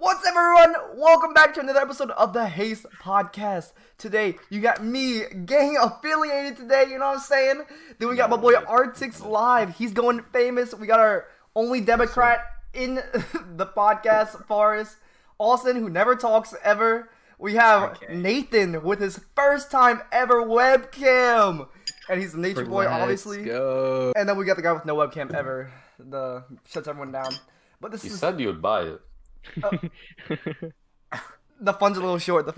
What's up, everyone? Welcome back to another episode of the Haste Podcast. Today, you got me, gang affiliated today, you know what I'm saying? Then we got my boy Artix live. He's going famous. We got our only Democrat in the podcast, Forrest. Austin, who never talks ever. We have Nathan with his first time ever webcam. And he's a nature boy, obviously. Go. And then we got the guy with no webcam ever. The shuts everyone down. But this You is... said you would buy it. The funds are a little short. Get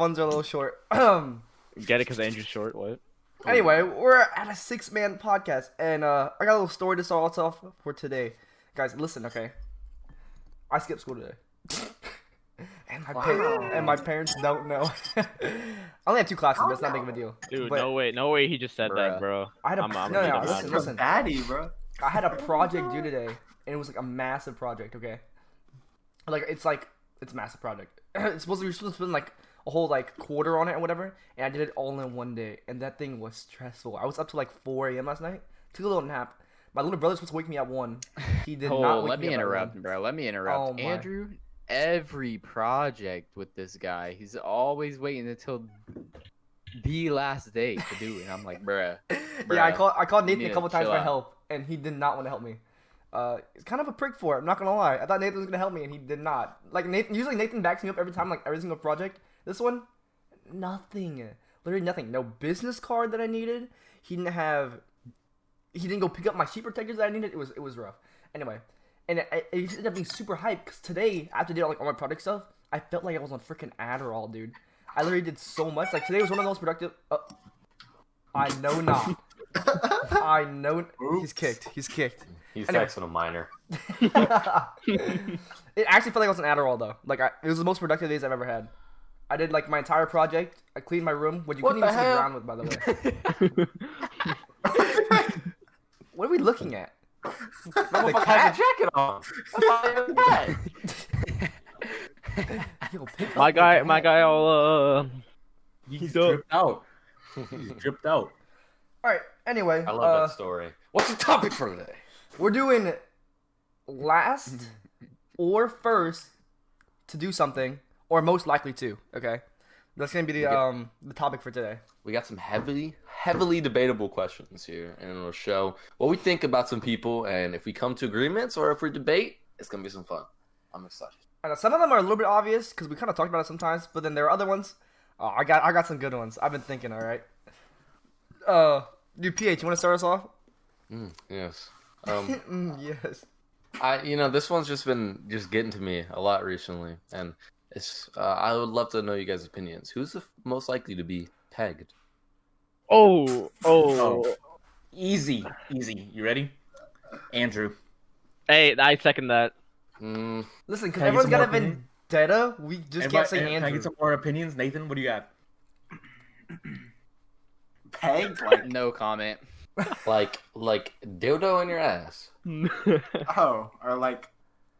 it because Andrew's short. What? Anyway, we're at a 6-man podcast, and I got a little story to start us off for today. Guys, listen, okay? I skipped school today. And my parents don't know. I only had 2 classes, but it's not big of a deal. Dude, but, no way he just said that, bro. I had a listen. Daddy, bro. I had a project due today, and it was like a massive project, okay? It's a massive project. You're supposed to spend like a whole like quarter on it or whatever, and I did it all in one day, and that thing was stressful. I was up to like 4 a.m. last night. Took a little nap. My little brother's supposed to wake me at 1. He did not. Let me interrupt, bro. Let me interrupt. Oh, Andrew, every project with this guy, he's always waiting until the last day to do it. And I'm like, bruh. Yeah, I called Nathan a couple times for out. help, and he did not want to help me. He's kind of a prick for it. I'm not gonna lie. I thought Nathan was gonna help me, and he did not. Like usually Nathan backs me up every time, like every single project. This one, nothing. Literally nothing. No business card that I needed. He didn't go pick up my sheet protectors that I needed. It was rough. Anyway, and it ended up being super hype because today, after I did all my project stuff, I felt like I was on freaking Adderall, dude. I literally did so much. Like today was one of the most productive. I know not. I know. He's kicked. He's Anyway. texting a minor. It actually felt like I was an Adderall though. Like it was the most productive days I've ever had. I did like my entire project. I cleaned my room, which you couldn't even see the ground with, by the way. What are we looking at? Motherfucker has a jacket on. Yo, pick My up guy, all He's dripped out. He's dripped out. All right. Anyway, I love that story. What's the topic for today? we're doing last or first to do something, or most likely to. Okay, that's gonna be the topic for today. We got some heavily debatable questions here, and it'll show what we think about some people, and if we come to agreements or if we debate, it's gonna be some fun. I'm excited. I know some of them are a little bit obvious because we kind of talked about it sometimes, but then there are other ones. I got some good ones. I've been thinking. All right. Dude, PH, you want to start us off? Yes. Yes. This one's just been getting to me a lot recently, and it's. I would love to know you guys' opinions. Who's the most likely to be pegged? Oh. Easy. You ready? Andrew. Hey, I second that. Listen, because Can I get everyone's some got a more opinion? vendetta, we just can't say Can I Andrew. get some more opinions? Nathan, what do you got? Pegged? Like, No comment. Like dildo in your ass. oh, or like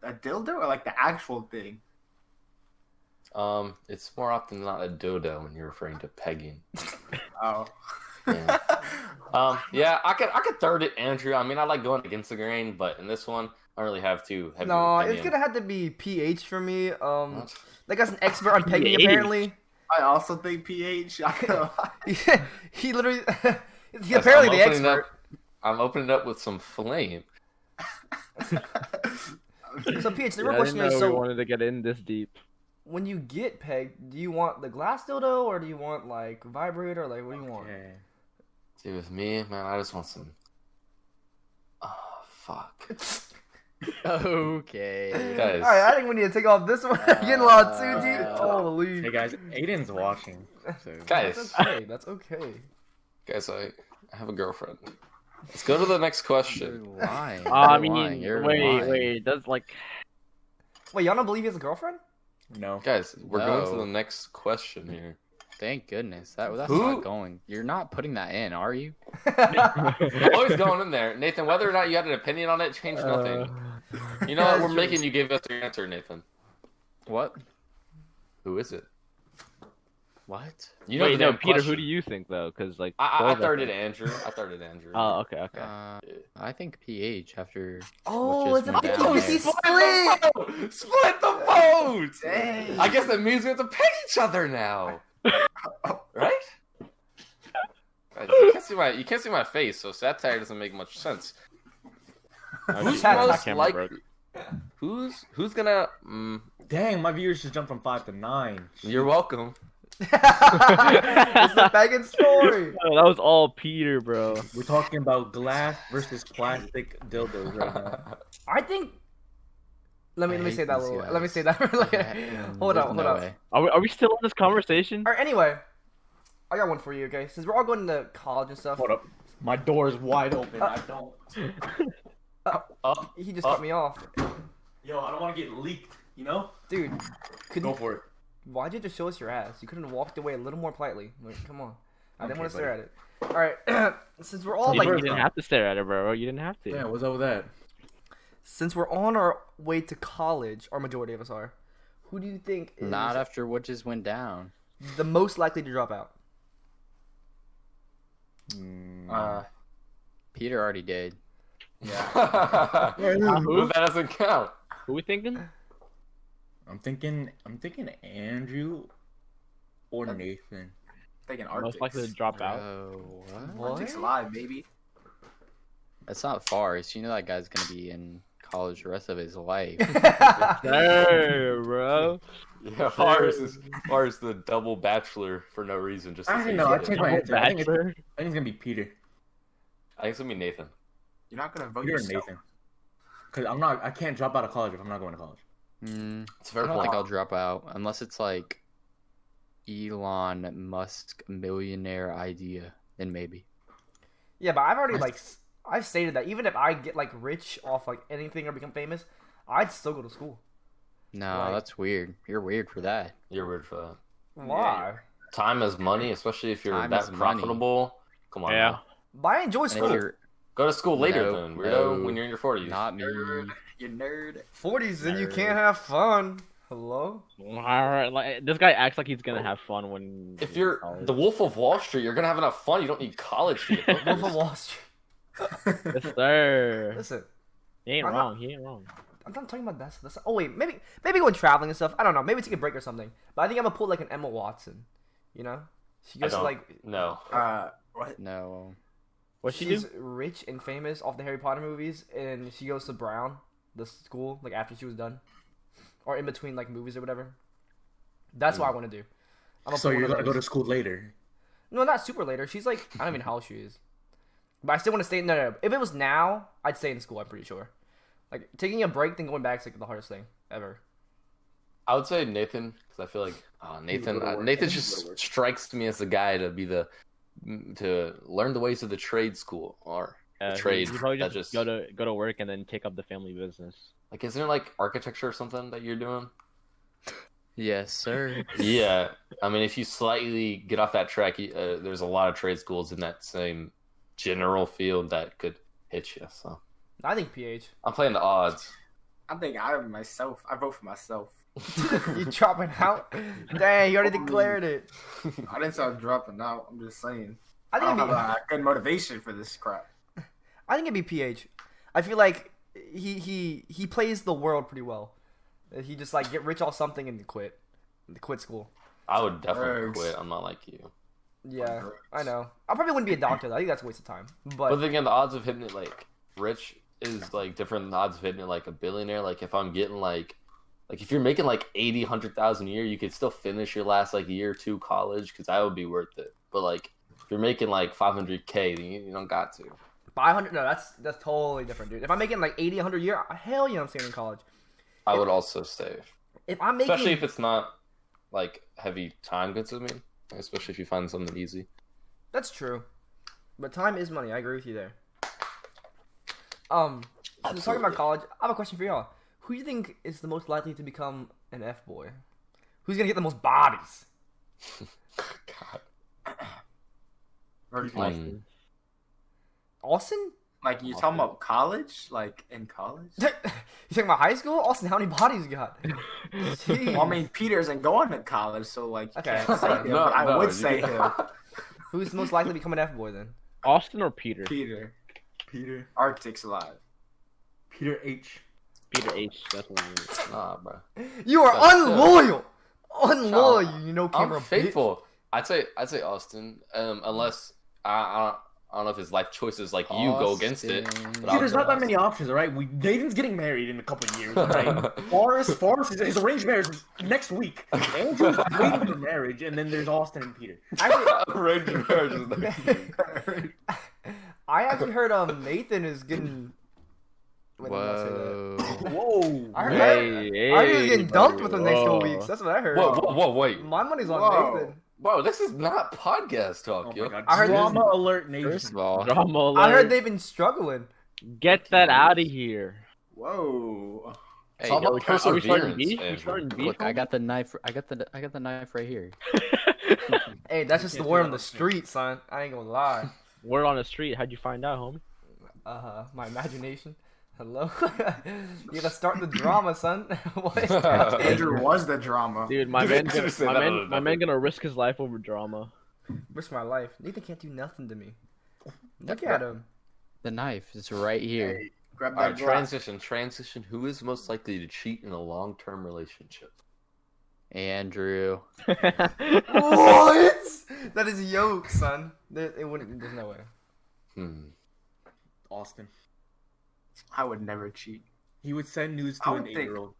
a dildo, or like the actual thing? It's more often than not a dildo when you're referring to pegging. Oh. Yeah. Yeah, I could third it, Andrew. I mean, I like going against the grain, but in this one, I don't really have to. No, it's gonna have to be PH for me. That guy's an expert on pegging, apparently. I also think PH. I can't lie. He literally, he's apparently the expert. I'm opening up with some flame. So PH, the I real didn't question know is, we so wanted to get in this deep. when you get pegged, do you want the glass dildo or do you want like vibrator? Like, what do you want? Okay. See, with me, man, I just want some. Oh, fuck. Okay. Guys. All right, I think we need to take off this one. Getting a lot too deep. Holy. Hey guys, Aiden's watching. So. Guys. That's okay. That's okay. Guys, I have a girlfriend. Let's go to the next question. You're lying. You're wait. lying. That's like. Wait, y'all don't believe he has a girlfriend? No. Guys, we're going to No. the next question here. Thank goodness. That's Who- not going. You're not putting that in, are you? I'm always going in there. Nathan, whether or not you had an opinion on it changed nothing. You know what? That's We're true. making you give us your answer, Nathan. What? Who is it? What? Wait, no, damn Peter. question. Who do you think though? Because like I both started think- Andrew. I started Andrew. Oh, okay. I think PH after. Oh, what it's just a went down there. split. Split the vote. Dang. I guess that means we have to peg each other now, right? Guys, you can't see my face, so satire doesn't make much sense. Who's Satire most camera likely? Who's gonna? Dang, my viewers just jumped from 5 to 9. You're welcome. It's the begging story. Oh, that was all Peter, bro. We're talking about glass versus plastic dildos right now. I think. Let me I say hate that a these little. guys. Let me say that for later. Hold There's on, no hold on. way. Are we still in this conversation? All right. Anyway, I got one for you. Okay, since we're all going to college and stuff, Hold up. My door is wide open. I don't. he just cut me off, Yo, I don't want to get leaked, you know? dude. Could Go you, for it. why'd you just show us your ass? You couldn't have walked away a little more politely. Like, come on. I didn't Okay, want to buddy. stare at it. All right, since we're all You like, didn't have to stare at it, bro. You didn't have to. Yeah, what's up with that? since we're on our way to college, or majority of us are, who do you think is Not after what just went down. the most likely to drop out? Peter already did. But that doesn't count. Who we thinking? I'm thinking Andrew or Nathan. Thinking Most Arctic. likely to drop out. Bro, what? What? Arctic's alive, baby. That's not far. So you know that guy's gonna be in college the rest of his life. Hey, bro. Yeah, Mars is the double bachelor for no reason. Just to I say don't know. I shit. changed my answer. I think Bachelor. it's gonna be Peter. I think it's gonna be Nathan. You're not gonna vote Peter or yourself. Nathan. Because I can't drop out of college if I'm not going to college. It's a fair I don't point. think I'll drop out unless it's like Elon Musk millionaire idea. Then maybe. Yeah, but I've already I've stated that even if I get like rich off like anything or become famous, I'd still go to school. No, Like- that's weird. You're weird for that. You're weird for that. Why? Time is money, especially if you're Time that is money. profitable. Come on. Yeah. man. But I enjoy And if school. you're Go to school later No, then, weirdo. no. When you're in your 40s. not me. You nerd. 40s and you Nerd. can't have fun. Hello? Alright, like this guy acts like he's gonna have fun when. If you're the Wolf of Wall Street, you're gonna have enough fun. You don't need college to get Wolf of hookers. Wall Street. yes, sir. Listen, He ain't I'm wrong. He ain't wrong. I'm not talking about that. Oh wait, maybe going traveling and stuff. I don't know. Maybe take a break or something. But I think I'm gonna pull like an Emma Watson. You know, she I goes to don't. like No. What? No. What'd she she's do? rich and famous off the Harry Potter movies, and she goes to Brown, the school, like after she was done, or in between like movies or whatever. That's what I want to do. I'm gonna So pull one you're of gonna go those. to school later. No, not super later. She's like I don't even know how old she is, but I still want to stay. No. If it was now, I'd stay in school. I'm pretty sure. Like taking a break then going back is like the hardest thing ever. I would say Nathan, because I feel like Nathan just strikes me as the guy to be to learn the ways of the trade school or the trade. You probably that just just go to work and then take up the family business. like, isn't there like architecture or something that you're doing? Yes, sir. Yeah, I mean, if you slightly get off that track, there's a lot of trade schools in that same general field that could hit you. So I think PH. I'm playing the odds. I think I vote for myself. You dropping out? Dang, you already declared it. I didn't say I'm dropping out. I'm just saying. I I think don't it'd have be, a good motivation for this crap. I think it'd be PH. I feel like he plays the world pretty well. He just like get rich off something and quit school. I would definitely Drugs. quit. I'm not like you. Yeah, Drugs. I know. I probably wouldn't be a doctor though. I think that's a waste of time. But But then again, the odds of hitting it like rich is like different than the odds of hitting it like a billionaire. Like if I'm getting like if you're making like 80, 100,000 a year, you could still finish your last like year or two college because that would be worth it. But like if you're making like 500K, then you don't got to. 500? No, that's totally different, dude. If I'm making like 80, 100 a year, hell yeah, I'm staying in college. I would also stay, If I'm making, especially if it's not like heavy time consuming. Especially if you find something easy. that's true. But time is money. I agree with you there. Since we're talking Absolutely. about college, I have a question for y'all. Who do you think is the most likely to become an F boy? Who's gonna get the most bodies? God. Very Mm. Austin? Like you talking about college? Like in college? You talking about high school? Austin, how many bodies you got? Jeez. Well, I mean, Peter isn't going to college, so like, you Okay. can't say him, but I would say him. Who's most likely to become an F boy then? Austin or Peter? Peter. Peter. Arctic's alive. Peter H. Peter H. That's one. Nah, bro. You are That's unloyal. Unloyal. You know, I'm camera. faithful. I'd say Austin. Unless I don't know if his life choices like you go against it. Austin. but See, I'll there's go not that Austin. many options, all right? Nathan's getting married in a couple of years, all right? Forrest, his arranged marriage is next week. Andrew's waiting for marriage, and then there's Austin and Peter. Arranged marriages next week. I actually heard Nathan is getting. Wait, let me not say that. Whoa. Whoa. I heard, Hey, I heard he was getting dumped buddy, within the next couple whoa. weeks. That's what I heard. Whoa, wait. My money's on Whoa. Nathan. Bro, this is not podcast talk, Oh yo. my god. I heard Drama alert, Nathan. First of all, Drama alert. I heard they've been struggling. Get that out of here. Whoa. Hey, Talk yo, about Are we starting perseverance, beef? We Andrew. starting beef? look, I got the knife. I got the knife right here. Hey, that's just the can't word do on that the on street, son. I ain't gonna lie. Word on the street. How'd you find out, homie? My imagination. Hello. You gotta start the drama, son. What? Andrew was the drama. Dude, my Dude, man, I should've said that on my the man gonna risk his life over drama. Risk my life. Nathan can't do nothing to me. Look at him. The knife is right here. Hey, grab All right, that glass. transition. Who is most likely to cheat in a long-term relationship? Andrew. What? That is yoke, son. It wouldn't. There's no way. Austin. I would never cheat. He would send news I to an would think- 8-year-old.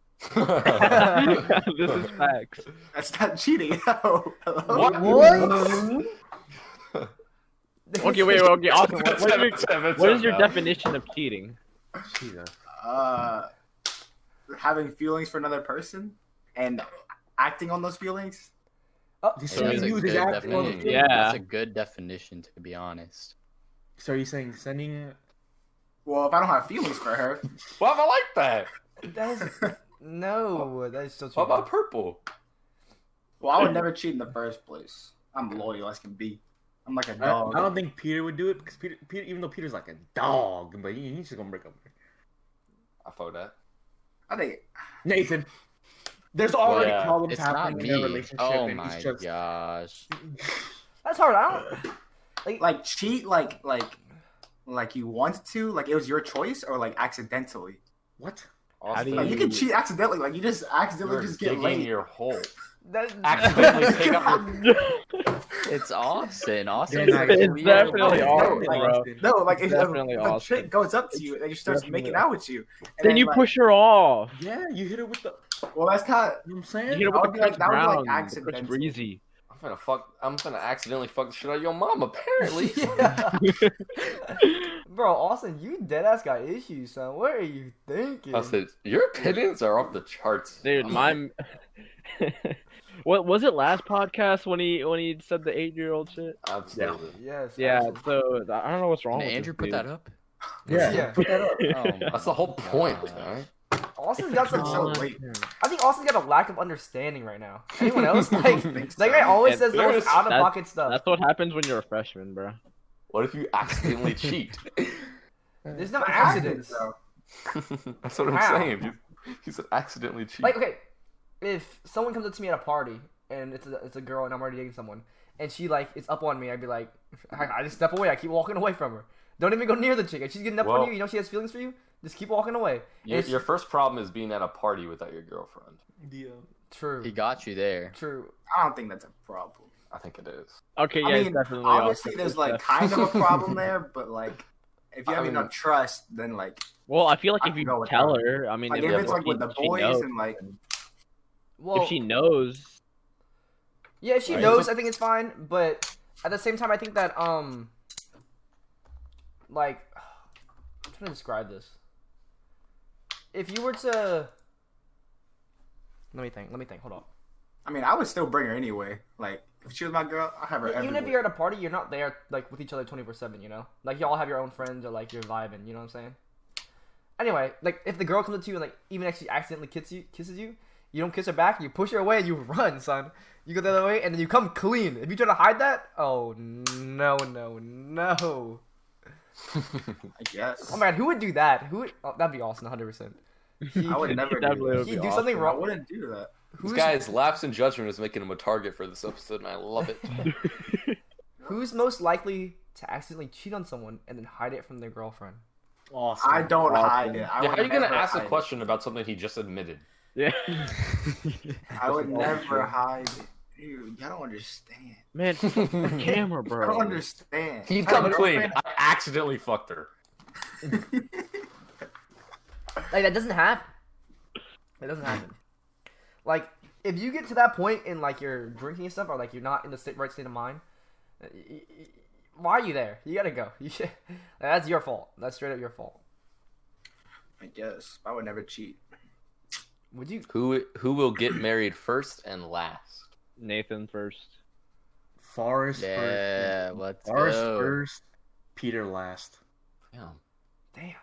This is facts. That's not cheating. No. Hello? What? Okay, wait, okay, Austin, what is your definition of cheating? Jesus. Having feelings for another person and acting on those feelings. Oh, He's Hey, sending that's a news is good acting on definition. the Yeah. That's a good definition, to be honest. So are you saying sending... Well, if I don't have feelings for her, Well, I like that. that is no. That is still What cheating. about purple? well, I would never cheat in the first place. I'm loyal as can be. I'm like a I dog. don't think Peter would do it because Peter, even though Peter's like a dog, but he's just gonna break up with her. I fought that. I think Nathan, there's already yeah, problems It's not happening in their me. relationship, Oh and my he's just gosh. That's hard. I don't. like cheat like you want to, like it was your choice, or like accidentally. what? How do Like you can cheat accidentally, like you just accidentally You're just get digging laid. your hole. That, Accidentally take up your... It's Austin. Austin. It's It's definitely Austin, Austin, like, bro. No, like if Definitely a Austin. chick goes up to you and she starts Definitely. making out with you, and Then you like, push her off. Yeah, you hit her with the. Well, that's not. You know what I'm You saying? hit her That with would the be like- Chris that would be, like, Brown, the Chris accidental. Breezy. I'm gonna accidentally fuck the shit out of your mom, apparently. yeah. Bro, Austin, you dead ass got issues, son. What are you thinking? I said, your opinions are off the charts. Dude, my what was it last podcast when he said the 8-year-old shit? Absolutely. Yes. Yeah, absolutely. so I don't know what's wrong Did with Andrew this put dude. that up? Yeah. Yeah. Put that up. Oh That's the whole point, gosh. alright? Austin's got some. So late. I think Austin's got a lack of understanding right now. Anyone else? Like, think that guy so. always And says the most there's- out of pocket stuff. That's what happens when you're a freshman, bro. What if you accidentally cheat? There's no What happens, accidents. though? That's what I'm How? saying. He said accidentally cheat. Like, okay, if someone comes up to me at a party and it's a girl and I'm already dating someone and she like is up on me, I'd be like, I just step away. I keep walking away from her. Don't even go near the chick. If she's getting up Well- on you, you know she has feelings for you. Just keep walking away. Your first problem is being at a party without your girlfriend. True. He got you there. True. I don't think that's a problem. I think it is. Okay, yeah, I it's mean, definitely obviously Austin. there's It's like definitely- kind of a problem there, but like if you have I mean- enough trust, then like Well, I feel like I if can you go with tell that. her, I mean, like if, if it's like with the she boys knows, and like Well, if she knows, yeah, if she Right. knows, I think it's fine. But at the same time, I think that like, I'm trying to describe this. If you were to, let me think. Hold on. I mean I would still bring her anyway. Like if she was my girl, I'd have her Even everywhere. if you're at a party, you're not there like with each other 24/7. You know, like y'all have your own friends or like you're vibing. You know what I'm saying? Anyway, like if the girl comes up to you and like even actually accidentally kisses you, you don't kiss her back. You push her away and you run, son. You go the other way and then you come clean. If you try to hide that, oh no. I guess. Oh man, who would do that? Who would? Oh, that'd be Austin, 100%. I would never do Definitely that. would He'd be do awesome. something I wrong. wouldn't do that. This Who's guy's lapse in judgment is making him a target for this episode, and I love it. who's most likely to accidentally cheat on someone and then hide it from their girlfriend? Awesome. I don't hide it. Yeah, how are you gonna ask a a question about something he just admitted? Yeah. I would never hide it. Dude, y'all don't understand. Man, the camera, I bro. don't understand. He'd My come clean. girlfriend- I accidentally fucked her. Like that doesn't happen. It doesn't happen. Like if you get to that point in like your drinking and stuff, or like you're not in the right state of mind, why are you there? You gotta go. You should. That's your fault. That's straight up your fault. I guess I would never cheat. Would you? Who will get married first and last? Nathan first. Forrest Yeah, first. let's Forrest go. first. Peter last. Yeah, Damn.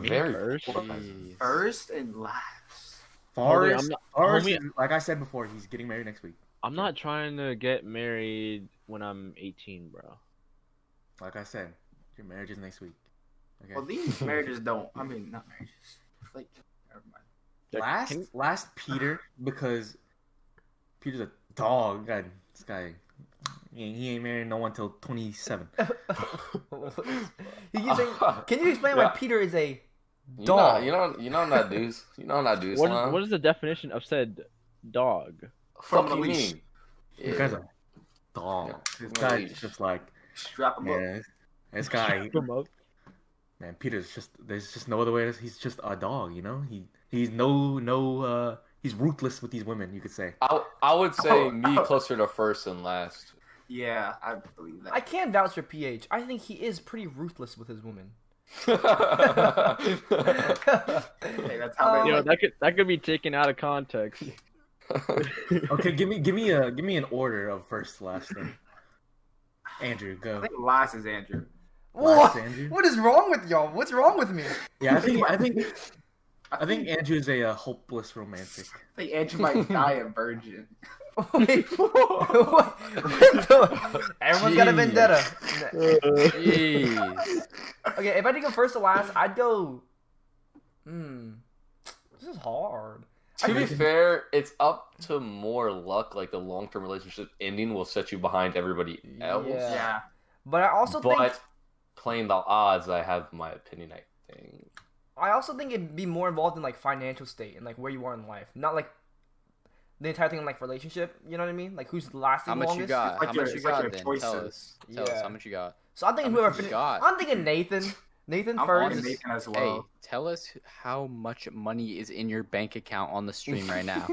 very first? Jeez. First and last. Forrest. I'm not- Forrest homie- is- like I said before, he's getting married next week. I'm not trying to get married when I'm 18, bro. Like I said, your marriage is next week. Okay. Well, these marriages don't. I mean, not marriages. Like, never mind. last Peter, because Peter's a dog. God, this guy, he ain't married no one till 27. You keep saying, can you explain why Yeah. Peter is a You dog? know I'm not dudes. You know I'm not dudes. What is the definition of said dog? Fuck From you the leash. mean? This guy's a dog. Yeah. This No guy's leash. just like, Strap them up. yeah, this guy, Come up. man. Peter's just, there's just no other way. He's just a dog, you know. He's ruthless with these women. You could say. I would say Oh, me oh. closer to first and last. Yeah, I believe that. I can vouch for PH. I think he is pretty ruthless with his women. Hey, that's how they Yo, like. that could be taken out of context. Okay, give me an order of first to last. Then. Andrew, I go. think last is Andrew. What? Last, Andrew. What is wrong with y'all? What's wrong with me? Yeah, I think Andrew is a hopeless romantic. I think Andrew might die a virgin. Wait, what the? Everyone's got a Jeez. vendetta. Jeez. Okay, if I had to go first to last, I'd go. This is hard. To be fair, it's up to more luck. Like the long-term relationship ending will set you behind everybody else. Yeah. Yeah. But I also But think playing the odds, I have my opinion. I think. it'd be more involved in like financial state and like where you are in life, not like the entire thing in like relationship. You know what I mean? Like who's lasting How much longest. you got? like How your- much you it's like got your then? choices. Tell us. Tell us Yeah. how much you got. So I'm thinking How much whoever. you got? I'm thinking Nathan. Nathan I'm first. thinking Nathan as Hey, well. tell us how much money is in your bank account on the stream right now.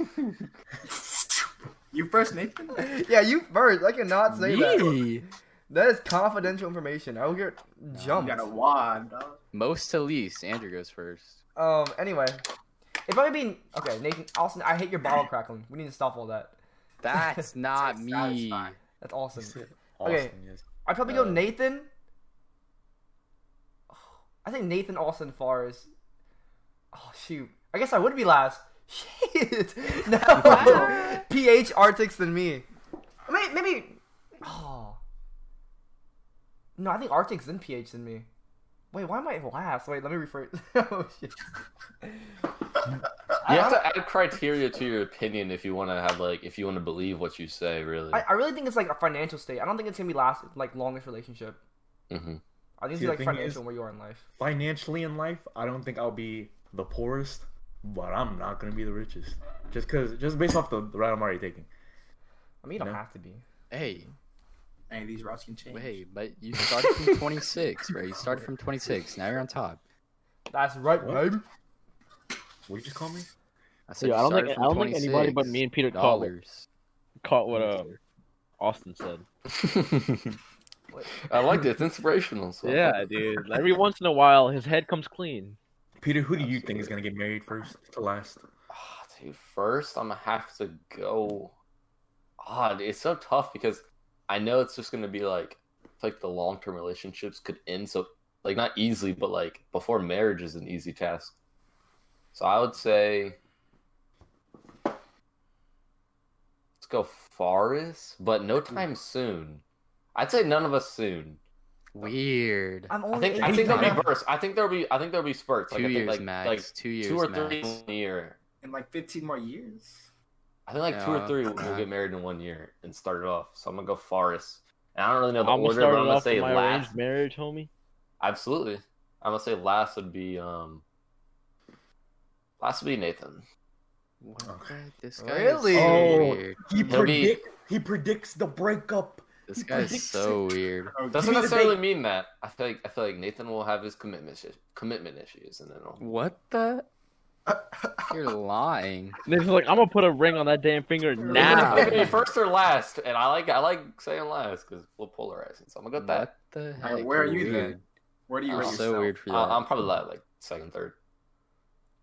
You first, Nathan? Yeah, you first. I cannot say that. Me? That is confidential information. I will get You jumped. got a wand, dog. Most to least. Andrew goes first. Anyway, if I'm being okay, Nathan, Austin, I hate your bottle crackling. We need to stop all that. That's not That's me. fine. That's awesome. Austin, Okay. yes. I'd probably go Uh, Nathan. I think Nathan, Austin, Forrest. Oh shoot! I guess I would be last. Shit! No. PH Arctics than me. Maybe. Oh. No, I think Arctics then PH than me. Wait, why am I last? Wait, let me rephrase. Oh shit. You have to add criteria to your opinion if you want to have if you want to believe what you say. Really. I really think it's like a financial state. I don't think it's gonna be longest relationship. Mm-hmm. I think See, it's the like thing financial is- where you are in life. Financially in life, I don't think I'll be the poorest, but I'm not gonna be the richest. Just based off the route I'm already taking. I mean, you don't No. have to be. Hey, Hey, these routes can change. hey, but you started from 26, bro. You started from 26. Now you're on top. That's right, What? baby. What did you just call me? I said Yeah, you I don't started think from anybody but me and Peter caught what Austin said. I like it. It's inspirational. So. Yeah, dude. Every once in a while, his head comes clean. Peter, who do you think is gonna get married first to last? Ah, dude, first I'm gonna have to go. It's so tough because I know it's just gonna be like the long-term relationships could end so not easily, but before marriage is an easy task. So I would say let's go Forrest, but no time soon. I'd say none of us soon. Weird. I'm I only. think 18. there'll be bursts. I think there'll be spurts. Like, 2 I think, years like, max. Like 2 years 2 or max. 3 in a year. In like 15 more years. I think like 2 or 3 will get married in 1 year and start it off. So I'm gonna go Forrest. And I don't really know the I'm gonna order, start but I'm it gonna off say with my last. arranged marriage, homie. Absolutely. I'm gonna say last would be Nathan. This guy Really? is so Oh. weird. He predicts the breakup. This guy's so weird. Doesn't necessarily mean that. I feel like Nathan will have his commitment issues, and then What the? You're lying. Nathan's like, I'm gonna put a ring on that damn finger now. Nathan's gonna be first or last, and I like saying last because we're polarizing. So I'm gonna go with that. What the heck? Alright, where are you Weird. then? Where do you rate So yourself? weird for that. I'm probably like second, third,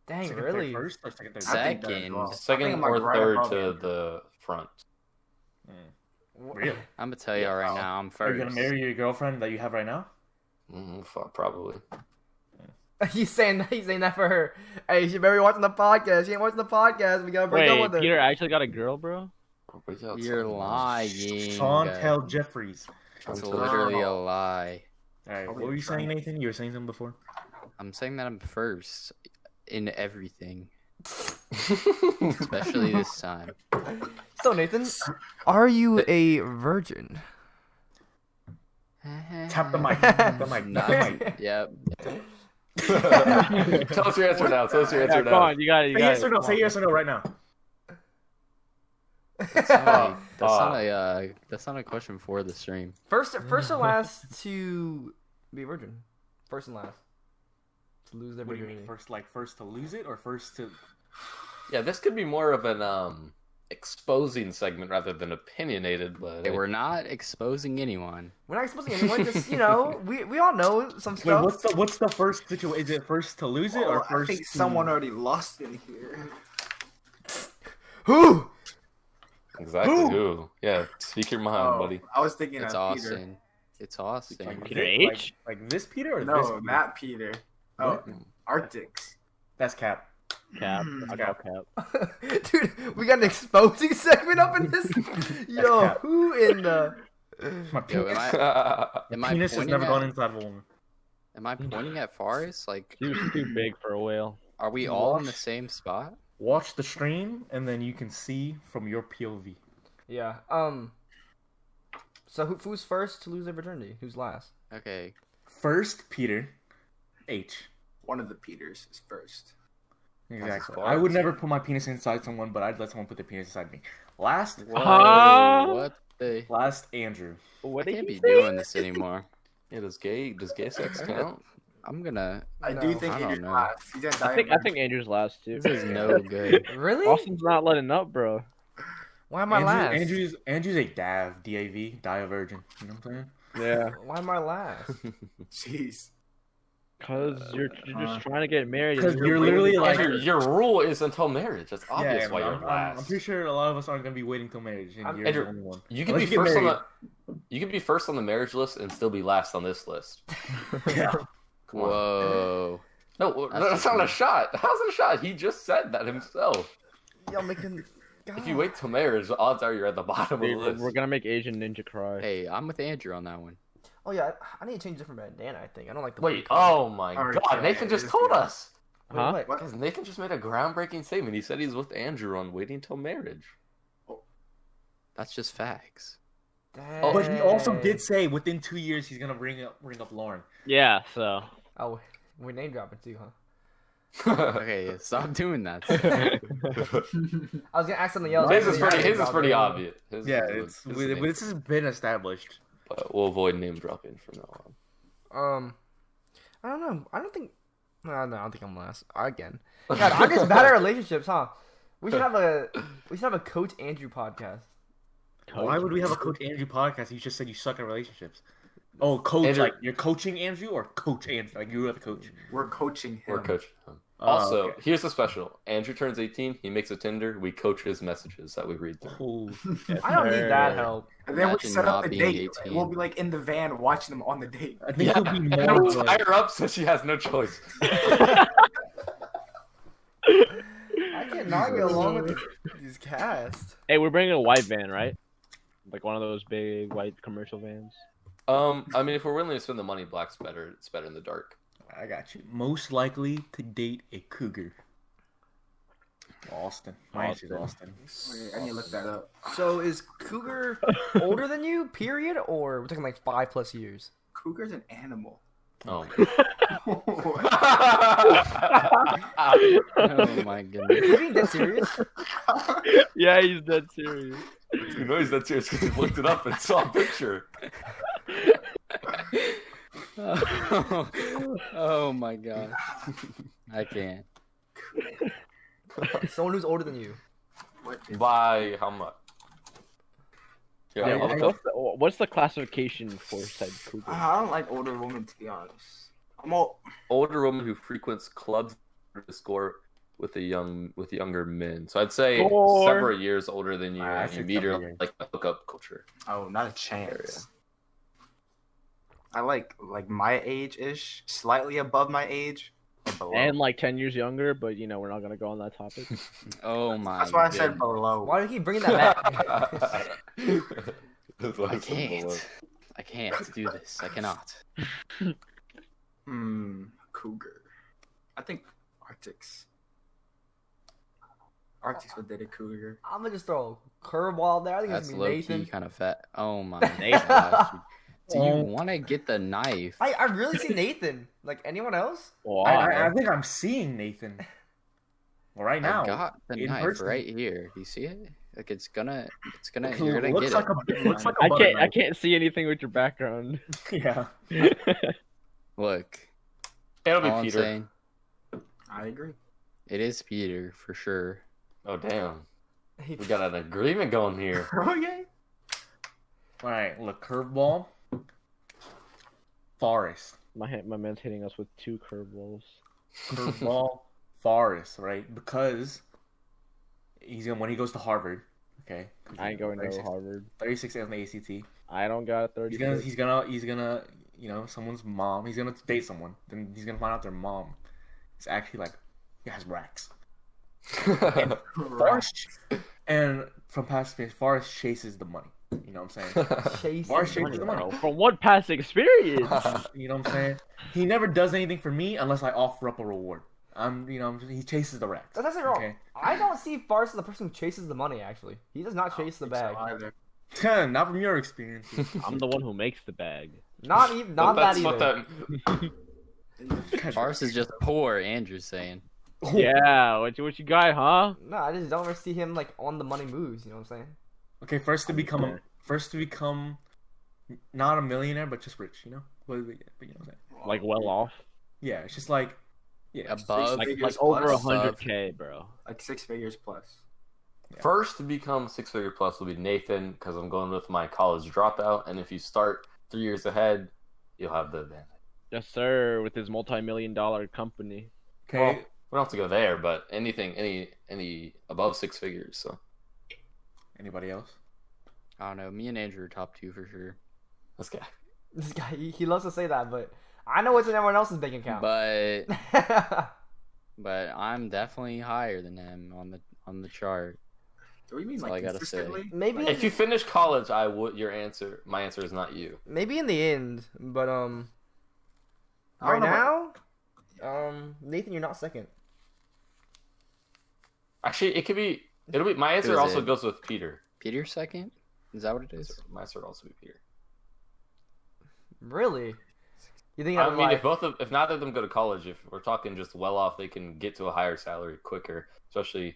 Dang, Second, really? third, first or second, third? I think that as Second. well. I think second I'm, like, or right third above to you. the front. Really? I'm gonna tell you right now. I'm Are first. you gonna marry your girlfriend that you have right now? Probably. He's saying that for her. Hey, she better be watching the podcast. She ain't watching the podcast. We gotta break up Wait, with her. Peter actually got a girl, bro? You're lying. Chantel Jeffries. It's literally a lie. All right, what were you saying, Nathan? You were saying something before. I'm saying that I'm first in everything, especially this time. So Nathan, are you a virgin? Tap the mic. Tap the mic. Nah, Tap the mic. yep. Tell us your answer now. Tell us your answer Yeah, come now. on, you got it. You Say got yes or it. no. Say yes or no right now. That's not a question for the stream. First or last to be a virgin. First and last to lose their What do you virginity. mean? First to lose it, or first to? Yeah, this could be more of an exposing segment rather than opinionated, but Hey, we're not exposing anyone. We're not exposing anyone. Just we all know some Wait, stuff. what's the first situation? Is it first to lose it, or I first? think someone already lost in here. Who? exactly who? Yeah, speak your mind, buddy. I was thinking It's of Peter. Austin. It's Austin. Like, Peter H? Like this Peter or this? No, Peter? not Peter. Oh, What? Arctics. That's Cap. Cap. Mm. I got cap. Dude, we got an exposing segment up in this. Yo, cap. who in the? My Yo, penis, am I penis has pointing never at, gone inside of a woman. Am I pointing at Forrest? Like, He was too big for a whale. are we all in the same spot? Watch the stream, and then you can see from your POV. Yeah. So who's first to lose their virginity? Who's last? Okay. First, Peter. H. One of the Peters is first. Exactly. far I would as- never put my penis inside someone, but I'd let someone put their penis inside me. Last, Huh? What the? last Andrew. What I did can't he be say? doing this anymore. Yeah, does gay sex count? I'm gonna. I No, do think I don't Peter's know. last. He's gonna die. I think Andrew's last too. This is no good. Really? Austin's not letting up, bro. Why am I last? Andrew's a DAV, D-A-V, virgin. You know what I'm saying? Yeah. Why am I last? Jeez. Cause you're just trying to get married. Because and you're literally like, Your rule is until marriage. That's obvious yeah, why you're I'm last. pretty sure a lot of us aren't gonna be waiting till marriage, and you're Andrew, the only one. You could Unless be you get first on married. you could be first on the marriage list and still be last on this list. Yeah. Come on. Whoa. No, That's that's not a shot. How's it a shot? He just said that himself. Y'all making. God. If you wait till marriage, the odds are you're at the bottom Dude, of the list. we're gonna make Asian Ninja cry. Hey, I'm with Andrew on that one. Oh yeah, I need to change different bandana. I think I don't like the. Wait, blue color. oh my Alright, god, yeah, Nathan just it is, told yeah. us. Wait, Huh? what? Guys, Nathan just made a groundbreaking statement. He said he's with Andrew on waiting till marriage. That's just facts. Dang. But he also did say within 2 years he's gonna ring up Lauren. Yeah, so. Oh, we're name dropping too, huh? Okay, stop doing that. I was gonna accidentally yell. His is pretty obvious. His Yeah, is- his this is- has been established. but we'll avoid name dropping from now on. I don't know. I don't think. No, I don't think I'm last again. God, I'm just bad at relationships, huh? We should have a Coach Andrew podcast. Why would we have a Coach Andrew podcast? You just said you suck at relationships. Oh, coach, Andrew- like you're coaching Andrew, or Coach Andrew, like you are the coach. We're coaching him. We're coaching him. Oh, Also, okay. here's the special. Andrew turns 18. He makes a Tinder. We coach his messages that we read through. Oh, I don't need that Sir. help. And then we Imagine set up not the being date. 18. We'll be like in the van watching them on the date. I think it'll be And more. we'll of a- tie her up so she has no choice. I cannot get along with these casts. Hey, we're bringing a white van, right? Like one of those big white commercial vans. I mean, if we're willing to spend the money, black's better. It's better in the dark. I got you. Most likely to date a cougar. Austin. My answer is Austin. Wait, I need to look that up. So is Cougar older than you? Period, or we're talking like 5+ years? Cougar's an animal. Oh. Oh my goodness. You being dead serious? Yeah, he's dead serious. You know he's that serious because he looked it up and saw a picture. Oh my god. I can't. Someone who's older than you. What is By how much? Here, Yeah, I'll look up. what's the classification for said cougar? I don't like older women, to be honest. I'm all. Older woman who frequents clubs to score with younger men. So I'd say Score. several years older than you. I And you think meet her several years. like the hookup culture. Oh, not a chance. I like my age ish, slightly above my age, or below. And like 10 years younger, but you know we're not gonna go on that topic. Oh my. That's why I said goodness. below. Why do you keep bringing that back? That's why I said below. can't. I can't do this. I cannot. Cougar. I think Arctics. Arctics would date a cougar. I'm gonna just throw a curveball there. I think That's it's low gonna be key Nathan. kind of fat. Oh my Nathan. gosh. Do you Oh. want to get the knife? I really see Nathan. Like anyone else? I think I'm seeing Nathan. Right now. I got the in knife person. right here. Do you see it? Like it's gonna. It You're gonna looks get like it. looks like a I butter can't. I knife. can't see anything with your background. Yeah. Look. It'll be All I'm Peter. saying, I agree. it is Peter for sure. Oh damn. We got an agreement going here. Okay. All right. Look, curveball. Forest. My man's hitting us with 2 curveballs. Curveball. Forest. Right? Because when he goes to Harvard. Okay. I ain't going to 36 Harvard. 36 on the ACT. I don't got a 30. He's gonna someone's mom. He's gonna date someone. Then he's gonna find out their mom is actually like has racks. Right. Forrest and from past experience, Forrest chases the money. You know what I'm saying? Chase. Forrest chases Money, the bro. money. From what past experience? You know what I'm saying? He never does anything for me unless I offer up a reward. He chases the racks. That's actually wrong. Okay? I don't see Forrest as the person who chases the money. Actually, he does not chase the bag. Not from your experience. I'm the one who makes the bag. Not even. Not that That's what either. that. Farce is just poor. Andrew's saying. Yeah, what you got, huh? No, I just don't ever see him like on the money moves. You know what I'm saying? Okay, first to become not a millionaire, but just rich. You know, but you know what I'm saying? Like well off. Yeah, it's just like Above. Like Figures over plus. 100K, bro. Like 6 figures plus. First to become 6-figure plus will be Nathan because I'm going with my college dropout, and if you start 3 years ahead, you'll have the advantage. Yes, sir. With his multi-million-dollar company. Okay. Well, we don't have to go there, but any above 6 figures. So Anybody else? I don't know. Me and Andrew are top 2 for sure. this guy. This guy, he loves to say that, but I know what's in everyone else's bank account. But I'm definitely higher than him on the chart. What do you mean, That's all like I gotta say. consistently? Maybe Like, If you finish college, I would. My answer is not you. maybe in the end, but I don't right know now, Nathan, you're not second. Actually, it'll be. My answer Who's also it? goes with Peter. Peter second? Is that what it is? My answer would also be Peter. Really? You think? I mean, if neither of them go to college, if we're talking just well off, they can get to a higher salary quicker, especially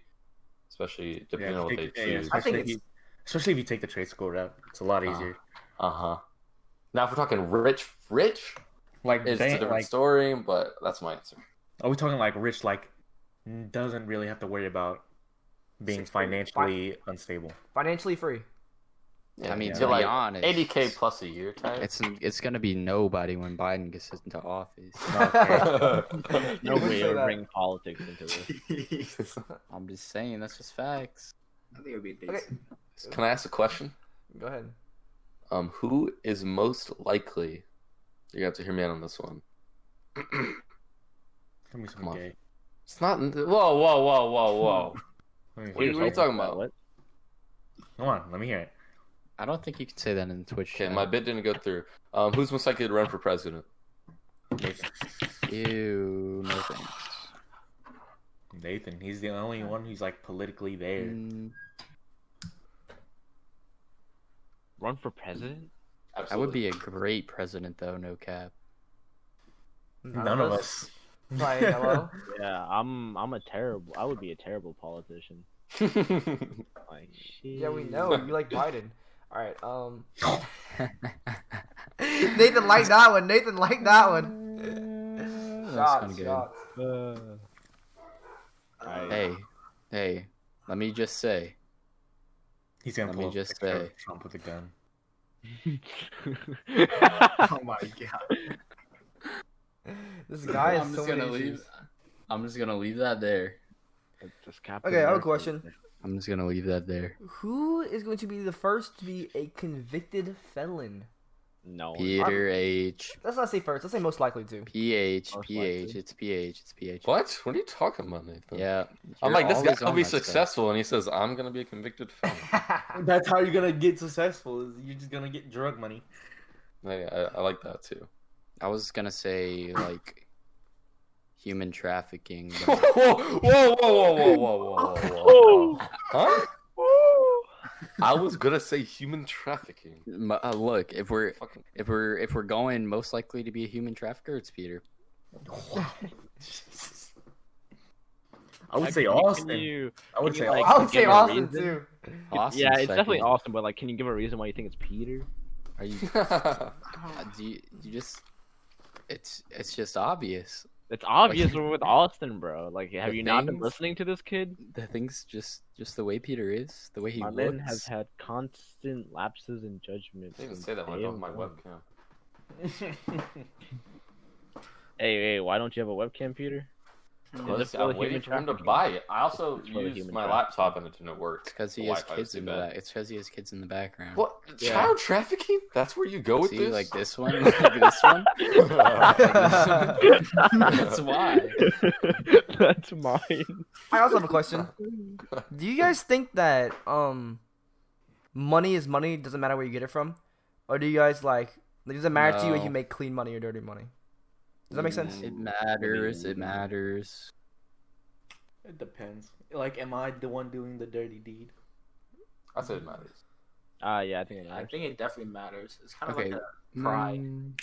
depending on what they choose. I think especially if you take the trade school route, it's a lot easier. Now, if we're talking rich, Like, it's a different story, but that's my answer. are we talking like rich? Like, doesn't really have to worry about being financially unstable. financially free. Yeah, I mean, yeah. to to be like honest, 80K plus a year type. It's gonna be nobody when Biden gets into office. No would way say to that. bring politics into this. I'm just saying that's just facts. I think it would be Okay, decent. Can I ask a question? go ahead. Who is most likely? You have to hear me out on this one. Tell me Come something on. gay. It's not. Whoa! Let me What are hear you it. talking about? What? Come on, let me hear it. I don't think you could say that in Twitch. Okay, chat. my bid didn't go through. Who's most likely to run for president? Ew, no thanks. Nathan, he's the only one who's like politically there. Mm, Run for president? I would be a great president, though. No cap. None of us. Right, hello? Yeah, I would be a terrible politician. absolutely. Like shit. Yeah, we know. You like Biden. Alright, Nathan liked that one. Nathan liked that one. That's Shots, kinda good. shots. Hey, let me just say. He's gonna Let pull me up just a picture of say. Trump with a gun. Oh my god. This guy I'm is just so many gonna leave. issues. I'm just gonna leave that there. Just Captain Okay, I have a America. question. I'm just gonna leave that there. Who is going to be the first to be a convicted felon? No. Peter H. Let's not say first. Let's say most likely to. PH. Most PH. likely. It's PH. It's PH. What? What are you talking about, Nathan? Yeah. I'm you're like, this always guy's gonna on be that stuff. successful, and he says, I'm gonna be a convicted felon. That's how you're gonna get successful. Is you're just gonna get drug money. I like that too. I was gonna say like human trafficking. Whoa, but- whoa, whoa, whoa, whoa, whoa, whoa, whoa. Huh? I was gonna say human trafficking. Look, if we're Fucking if we're going most likely to be a human trafficker, it's Peter. I would say Can Austin. you- I would can say you, like, I would say give a Austin reason? too. Austin's Yeah, it's definitely second. Austin, but like, can you give a reason why you think it's Peter? Are you? Do you just? It's just obvious. It's obvious we're with Austin, bro. Like, have The you not been things- listening to this kid? The thing's just the way Peter is, the way he My looks. man has had constant lapses in judgment. I didn't even since say that when I day got my one. webcam. Hey, why don't you have a webcam, Peter? Because it for I'm the waiting human for him to trafficking? buy it. I also It's for the used human my trafficking. laptop and it didn't work. It's because he The has Wi-Fi was kids too in the bad. back. It's because he has kids in the background. What? Yeah. Child trafficking? That's where you go with See, this? like this one, like this one. That's why. That's mine. I also have a question. Do you guys think that money is money, doesn't matter where you get it from? Or do you guys like does it matter to you if No. you make clean money or dirty money? Does that make sense? It matters. It matters. It depends. Like, am I the one doing the dirty deed? I said it matters. Yeah, I think it I matters. think it definitely matters. It's kind of Okay. like a pride.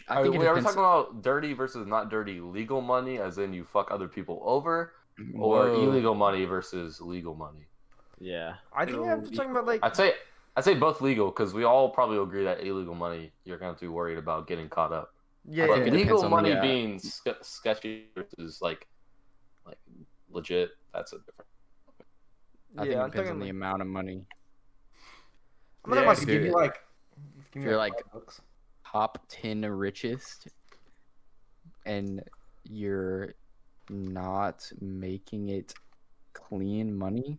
I think it we are we depends. talking about dirty versus not dirty legal money, as in you fuck other people over, or Whoa. illegal money versus legal money? Yeah. I think I'm just talking about like I'd say both legal, because we all probably agree that illegal money you're going to be worried about getting caught up. yeah, But think it yeah. depends legal on the, money being sketchy versus like legit, that's a different. I think Yeah, it I'm depends on talking the like, amount of money. I'm talking about if give you're- me like, give me you're like like- $5. Top 10 richest, and you're not making it clean money.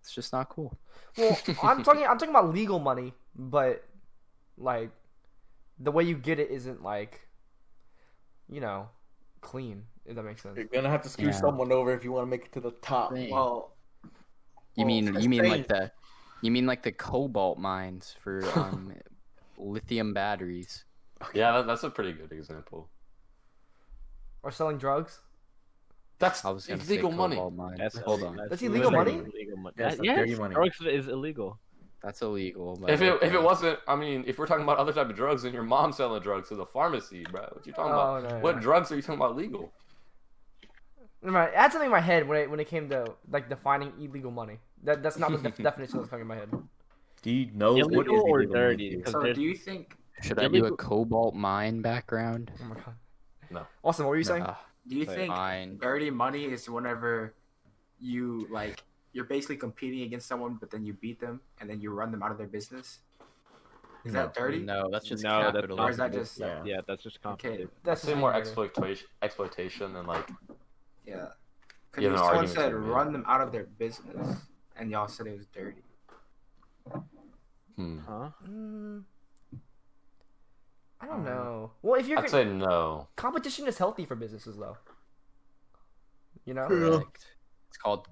It's just not cool. well, I'm talking about legal money, but like the way you get it isn't like clean, if that makes sense. You're gonna have to screw Yeah. someone over if you want to make it to the top. Dang. Well, You well, mean that's you mean the like thing. the cobalt mines for lithium batteries? Yeah, that's a pretty good example. Or selling drugs. That's I was gonna illegal say money. cobalt mines. That's Hold on, That's illegal money? Illegal money. Yes, that's Yes, dirty money. drugs is illegal. that's illegal. But If it wasn't, I mean, if we're talking about other type of drugs, then your mom's selling drugs to the pharmacy, bro. What you talking Oh, about? no, What no. drugs are you talking about legal? Never mind. I had something in my head when it came to like defining illegal money. That's not the definition that's coming in my head. Do you know what is Illegal or illegal money dirty? to you? 'Cause so there's- do you think should I do a cobalt mine background? Oh my god. No. Austin, what were you saying? Nah, do you Wait, think fine. dirty money is whenever you you're basically competing against someone, but then you beat them and then you run them out of their business? Is that dirty? No, that's just No, that's capitalism. Or is that just Yeah, that's just complicated. That's Say more just being exploitation than like. yeah? You Because have an someone argument said to be run made. them out of their business, and y'all said it was dirty. Huh? dirty. I don't know. Well, if you're I'd say no. competition is healthy for businesses, though. You know. Correct. It's called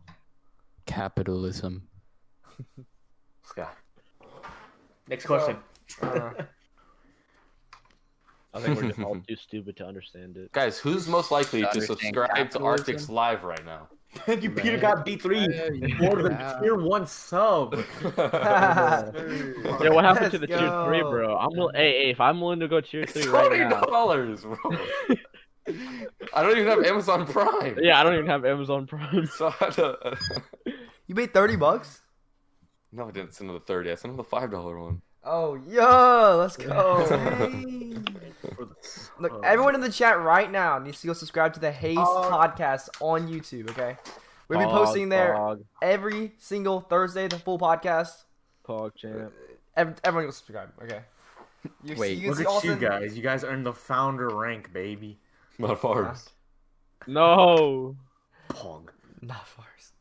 capitalism. This guy. Next question. I think we're just all too stupid to understand it. Guys, who's most likely to Understand subscribe to capitalism? Arctic's live right now? Thank you, Peter. Got B3 more than tier 1 sub. Yeah, what happened to the Let's tier go. 3, bro? Hey, if I'm willing to go tier 3 right now. $20, bro. I don't even have Amazon Prime. Yeah, I don't even have Amazon Prime. So I had to... You paid $30? No, I didn't send him the 30. I sent him the $5 one. Oh, yo, let's go. Look, everyone in the chat right now needs to go subscribe to the Haste Podcast on YouTube, okay? We'll be posting there every single Thursday, the full podcast. Pog champ. Everyone go subscribe, okay? Wait, Look at you guys. You guys earned the founder rank, baby. Not farms. No. Pog. Not farce.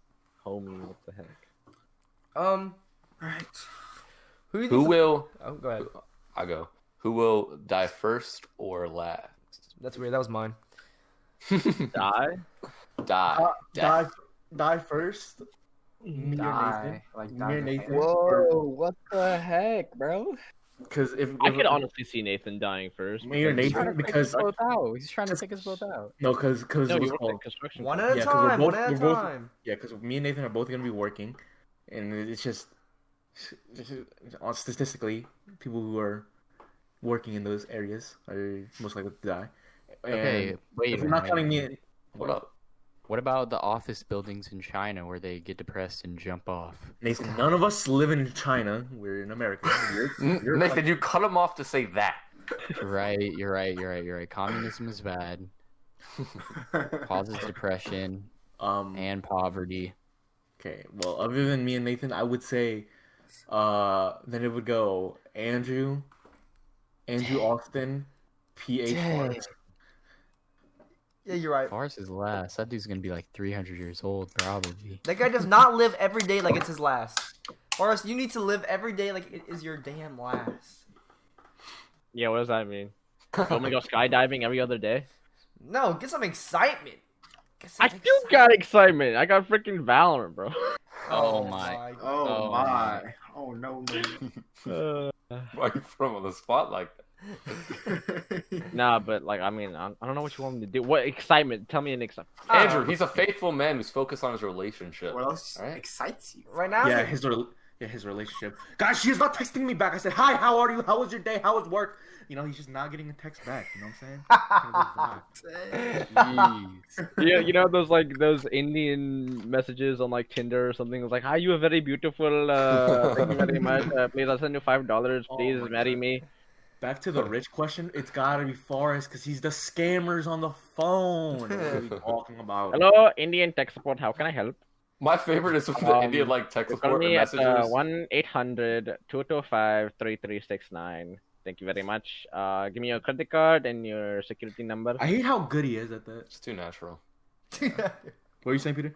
Homie, what the heck? Alright. Who will... Oh, go ahead. I go. Who will die first or last? That's weird. That was mine. Die? Die. Die first. Me or Die. Like, Me die. or Nathan. what the heck, bro? Because if I could honestly see Nathan dying first. Me or Nathan, because both out. He's trying to take us both out. no, because No, he what's works in called? construction. One at a Yeah, 'cause we're time. both- One at a we're both- time. Yeah, because me and Nathan are both gonna be working, and it's just statistically, people who are working in those areas are most likely to die. And Okay, wait. if we're not counting me in, What up? What about the office buildings in China where they get depressed and jump off? Nathan, none of us live in China. We're in America. You're Nathan, you cut him off to say that. Right, you're right. Communism is bad. Causes depression and poverty. Okay, well, other than me and Nathan, I would say, then it would go Andrew Austin, PH Forrest. Yeah, you're right. Forrest is last. That dude's gonna be like 300 years old, probably. That guy does not live every day like it's his last. Forrest, you need to live every day like it is your damn last. Yeah, what does that mean? You want me to go skydiving every other day? No, get some excitement. Get some I still got excitement. I got freaking Valorant, bro. Oh my. Oh, Oh, my. Oh, no. Why are you from on the spot like that? Nah, but like, I mean, I don't know what you want me to do. What excitement? Tell me an excitement. Andrew, he's a faithful man who's focused on his relationship. What else Alright. excites you? Right now, Yeah, his relationship. Guys, she is not texting me back. I said, "Hi, how are you? How was your day? How was work?" You know, he's just not getting a text back. You know what I'm saying? Jeez. Yeah, you know those Indian messages on like Tinder or something. It's like, "Hi, you are very beautiful. Thank you very much. Please, I'll send you $5. Please my marry God. me." Back to the rich question. It's gotta be Forrest because he's the scammers on the phone. What are we talking about? Hello, Indian tech support. How can I help? My favorite is when the Indian like tech Call support me at messages. 1-800-225-3369. Thank you very much. Give me your credit card and your security number. I hate how good he is at that. It's too natural. What are you saying, Peter?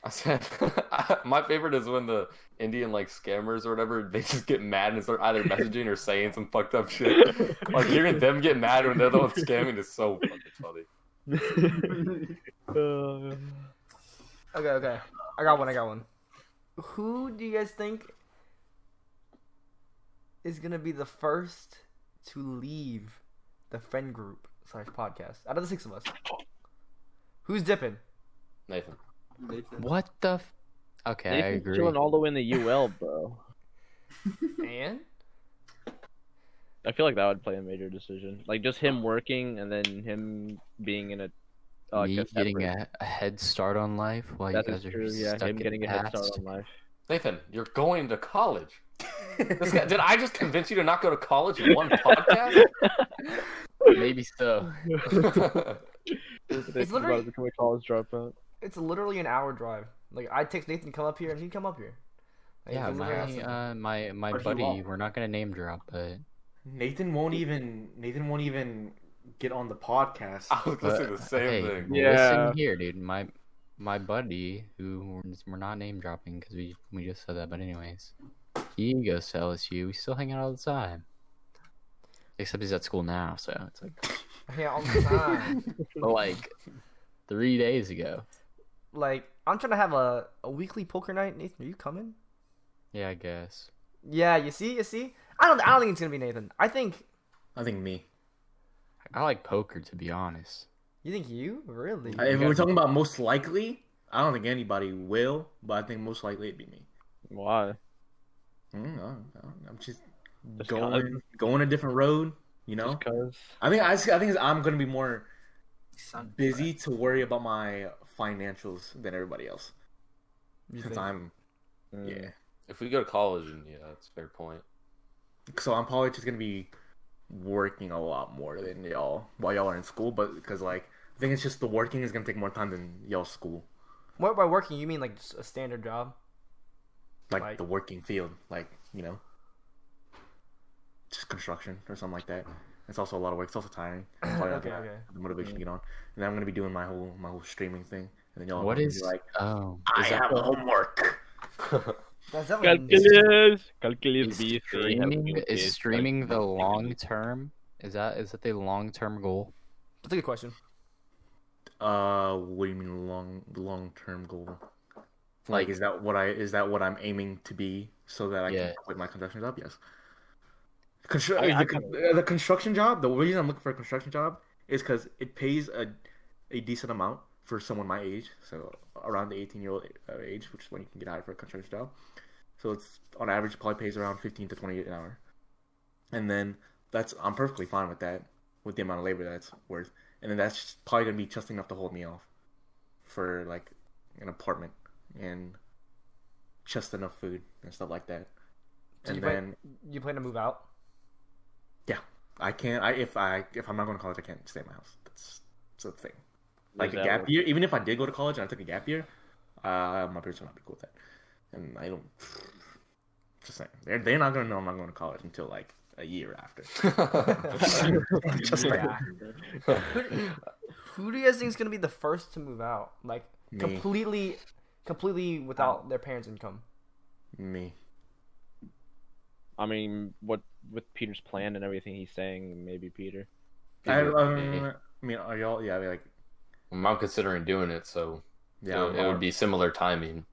I said my favorite is when the Indian like scammers or whatever, they just get mad and start either messaging or saying some fucked up shit. Like hearing them get mad when they're the ones scamming is so fucking funny. Okay. I got one. Who do you guys think is gonna be the first to leave the friend group / podcast out of the 6 of us? Who's dipping? Nathan. What the? Okay, I Nathan's agree. chilling all the way in the UL, bro. And I feel like that would play a major decision. Like just him working and then him being in a Me getting a head start on life while you That guys is are true. Yeah, stuck him in getting a head start past. on life. Nathan, you're going to college. This guy, did I just convince you to not go to college in one podcast? Maybe so. It's literally- about to become a college dropout. it's literally an hour drive. Like I text Nathan to come up here and he'd come up here. Like, Yeah, it's literally awesome. my What do you buddy. want? We're not gonna name drop, but Nathan won't even get on the podcast. I was gonna say the same hey, thing. Yeah. listen here, dude. My buddy, who we're not name dropping because we just said that, but anyways, he goes to LSU. We still hang out all the time. Except he's at school now, so it's like, Yeah, all the time. but like 3 days ago. Like I'm trying to have a weekly poker night. Nathan, are you coming? Yeah, I guess. Yeah, you see. I don't think it's gonna be Nathan. I think me. I like poker, to be honest. you think you really. If we're talking about most likely, I don't think anybody will, but I think most likely it'd be me. Why? I'm just Just going a different road. You know, Because I think I'm gonna be more Son, busy to worry about my financials than everybody else. You Since think? I'm, yeah. If we go to college, and yeah, that's a fair point. So I'm probably just gonna be working a lot more than y'all while y'all are in school, but because like I think it's just the working is gonna take more time than y'all's school, What by working you mean like just a standard job? like the working field, like just construction or something like that. It's also a lot of work. It's also tiring. It's probably not Okay. the motivation to get on. And then I'm gonna be doing my whole streaming thing, and then y'all What are is gonna be like, Oh, I have homework. That's definitely calculus is B streaming the long term? Is that the long term goal? That's a good question. What do you mean long term goal? Like, is that what I'm aiming to be so that I can quit my construction job? Yes. The construction job. The reason I'm looking for a construction job is because it pays a decent amount for someone my age, so around the 18-year-old age, which is when you can get hired for a construction job. So it's on average probably pays around 15 to 20 an hour, and then I'm perfectly fine with that, with the amount of labor that's worth, and then that's probably gonna be just enough to hold me off for like an apartment and just enough food and stuff like that. So And you plan to move out? yeah, I can't. If I'm not going to college, I can't stay in my house. That's the thing. Like a gap year, even if I did go to college and I took a gap year, my parents would not be cool with that. And I don't. Just saying, they're not gonna know I'm not going to college until like a year after. Just like Who do you guys think is gonna be the first to move out? Like Me. completely without their parents' income. me. I mean, with Peter's plan and everything he's saying, maybe Peter. I mean, are y'all? Yeah, I mean, like, I'm considering doing it, so yeah, it would be similar timing.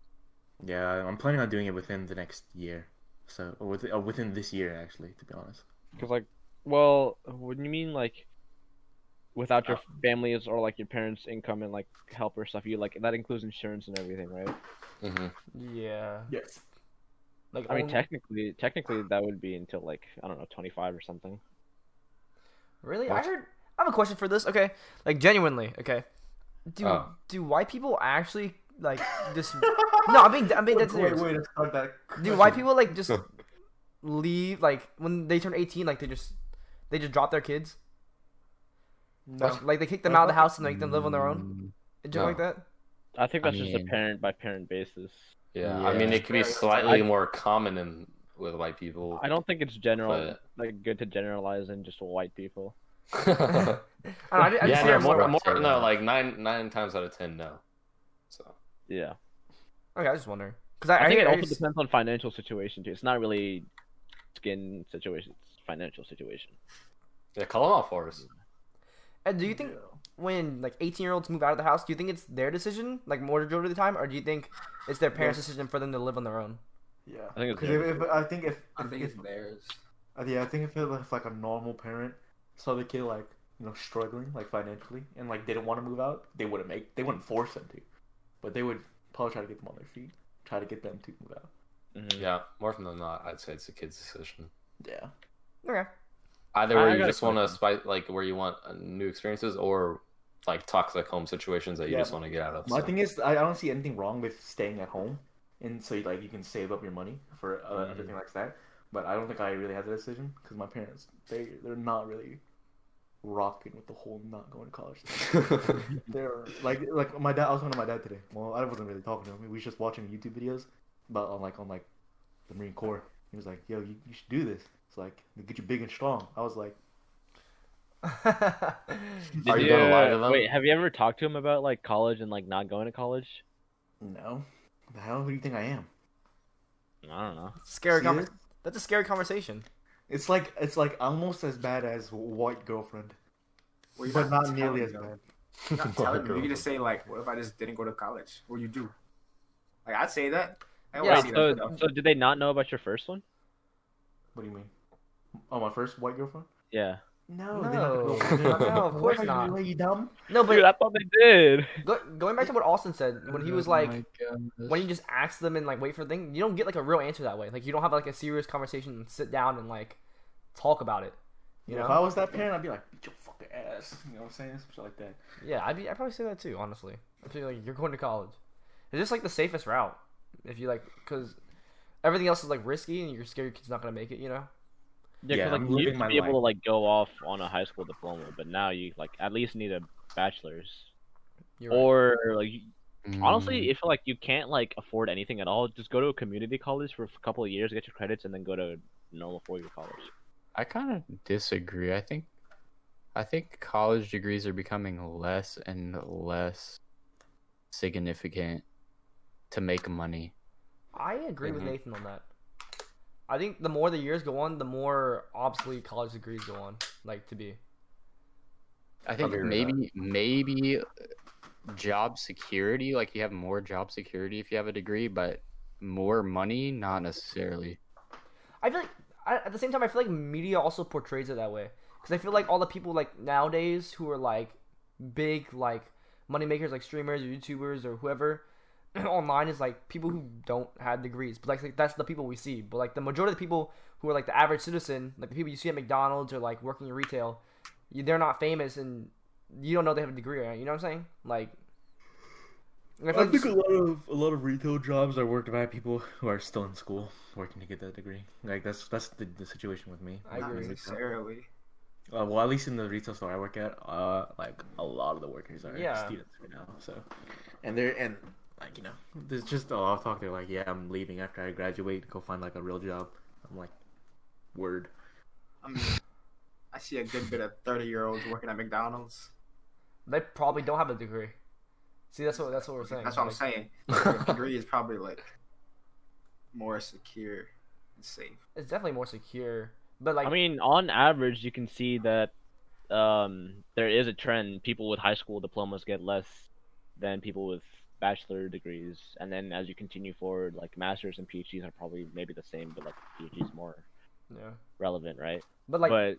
yeah. I'm planning on doing it within the next year. So, or within this year, actually, to be honest. Because like, well, what do you mean like, without your family's or like your parents' income and like help or stuff? You like that includes insurance and everything, right? Mm-hmm. Yeah. Yes. Like I mean, only- technically that would be until like I don't know, 25 or something. Really? What? I have a question for this. Okay, like genuinely. Okay, do white people actually like just? No, I'm being dead serious. Wait, start that. Do white people like just leave like when they turn 18? Like they just drop their kids? No. Like they kick them out of the house and make them live on their own? And No. like that? I think that's just a mean- parent by parent basis. Yeah, Yeah. I mean, it could be slightly more common with white people. I don't think it's general But- like good to generalize in just white people. I don't know, I just Yeah, hear no, more. more, say no, that. like nine times out of 10, no. So Yeah, Okay, I was just wondering because I think it I also depends on financial situation too. It's not really skin situation; it's financial situation. yeah, call them out for us. And do you think when like 18-year-olds move out of the house, do you think it's their decision, like majority of the time, or do you think it's their parents' decision for them to live on their own? Yeah. I think it's Because I think if theirs. I think if it was like a normal parent saw the kid like struggling like financially and like didn't want to move out, they wouldn't force them to, but they would probably try to get them on their feet, try to get them to move out. Mhm. Yeah, more often than not, I'd say it's the kid's decision. Yeah. Okay. Either I where you got a just want to question. spite, like where you want new experiences, or like toxic home situations that you Yeah. just want to get out of. My so. thing is, I don't see anything wrong with staying at home, and so like you can save up your money for everything like that. But I don't think I really had the decision because my parents they're not really rocking with the whole not going to college thing. They're like my dad. I was talking to my dad today. Well, I wasn't really talking to him. We was just watching YouTube videos about on the Marine Corps. He was like, "Yo, you should do this. It's like it'll get you big and strong." I was like, Are you gonna lie to them? Wait, have you ever talked to him about like college and like not going to college? "No, the hell? Who do you think I am?" I don't know. Scary See it? That's a scary conversation. It's like almost as bad as white girlfriend, Well, you're but not telling nearly as them. bad. You're not telling them. You can just say like, "What if I just didn't go to college? What do you do?" Like I'd say that. I Yeah, always see So, that. so did they not know about your first one? What do you mean? Oh, my first white girlfriend? Yeah. No, No, no, of course not. Are you dumb? No, Dude, but I thought they did. going back to what Austin said when he was Oh like, my gosh. when you just ask them and like wait for the thing, you don't get like a real answer that way. Like you don't have like a serious conversation and sit down and like talk about it. You know? If I was that parent, I'd be like, beat your fucking ass. You know what I'm saying? Some shit like that. Yeah, I'd probably say that too. Honestly, I feel like you're going to college. It's just like the safest route if you like, because everything else is like risky and you're scared your kid's not gonna make it. You know? Yeah, Yeah, because like I'm you living used my to be able to life. like go off on a high school diploma, but now you like at least need a bachelor's. You're right. Or like honestly, Mm. if like you can't like afford anything at all, just go to a community college for a couple of years, get your credits, and then go to normal 4-year college. I kind of disagree. I think college degrees are becoming less and less significant to make money. I agree with Mhm. Nathan on that. I think the more the years go on, the more obsolete college degrees go on, like to be. I think Agree with maybe job security, like you have more job security if you have a degree, but more money, not necessarily. I feel like at the same time, I feel like media also portrays it that way because I feel like all the people like nowadays who are like big like money makers, like streamers or YouTubers or whoever online is like people who don't have degrees, but like that's the people we see. But like the majority of the people who are like the average citizen, like the people you see at McDonald's or like working in retail, they're not famous and you don't know they have a degree. Right? You know what I'm saying? Like, I feel I like think a lot of retail jobs are worked by people who are still in school working to get that degree. Like that's the situation with me. I Not agree. necessarily. Well, at least in the retail store I work at, like a lot of the workers are Yeah. students right now. So, and like you know, there's just a lot of talk. They're like, yeah, I'm leaving after I graduate to go find like a real job. I'm like, word. I mean, I see a good bit of 30-year-olds working at McDonald's. They probably don't have a degree. See, that's what we're saying. That's what I'm Like, saying. The degree is probably like more secure and safe. It's definitely more secure, but like I mean, on average, you can see that there is a trend. People with high school diplomas get less than people with bachelor degrees, and then as you continue forward, like masters and PhDs are probably maybe the same, but like PhDs more yeah. relevant, right? But like But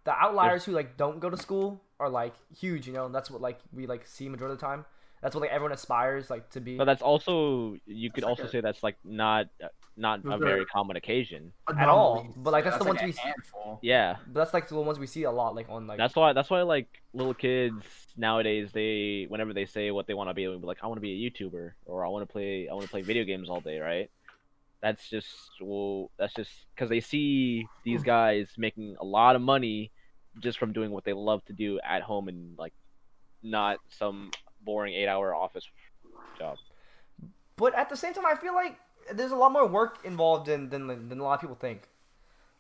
the outliers who like don't go to school are like huge. You know, that's what like we like see majority of the time. That's what like everyone aspires like to be. but that's also you could That's like also a- say that's like not a Those very are- common occasion. At all. But, like, that's the like ones a we- handful. Yeah, But that's like the ones we see a lot like on like. that's why like little kids nowadays, they whenever they say what they want to be, they'll be like, I want to be a YouTuber, or I want to play video games all day, right? That's just because they see these guys making a lot of money just from doing what they love to do at home and like not some boring 8-hour office job. But at the same time, I feel like there's a lot more work involved than a lot of people think.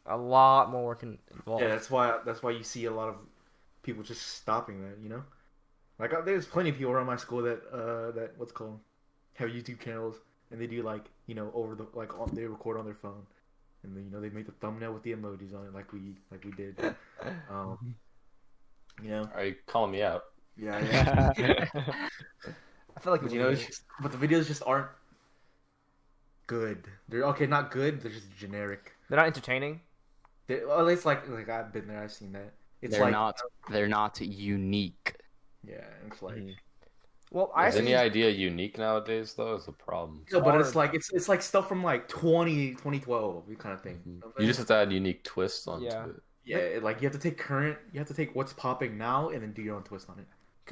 A lot more work involved. Yeah, that's why you see a lot of people just stopping that. You know, like there's plenty of people around my school that what's called have YouTube channels and they do like you know they record on their phone and then you know they make the thumbnail with the emojis on it like we did. You know, Are you calling me out? yeah. I feel like But you know, but the videos just aren't good. They're okay, not good. They're just generic. they're not entertaining. Well, it's like I've been there. I've seen that. It's They're like they're not unique. yeah. It's like Mhm. Well, I Is actually any idea unique nowadays though? Is a problem. no, but it's hard. like it's like stuff from like 2012 kind of thing. You just have to add unique twists onto Yeah. it. yeah, like you have to take what's popping now and then do your own twist on it.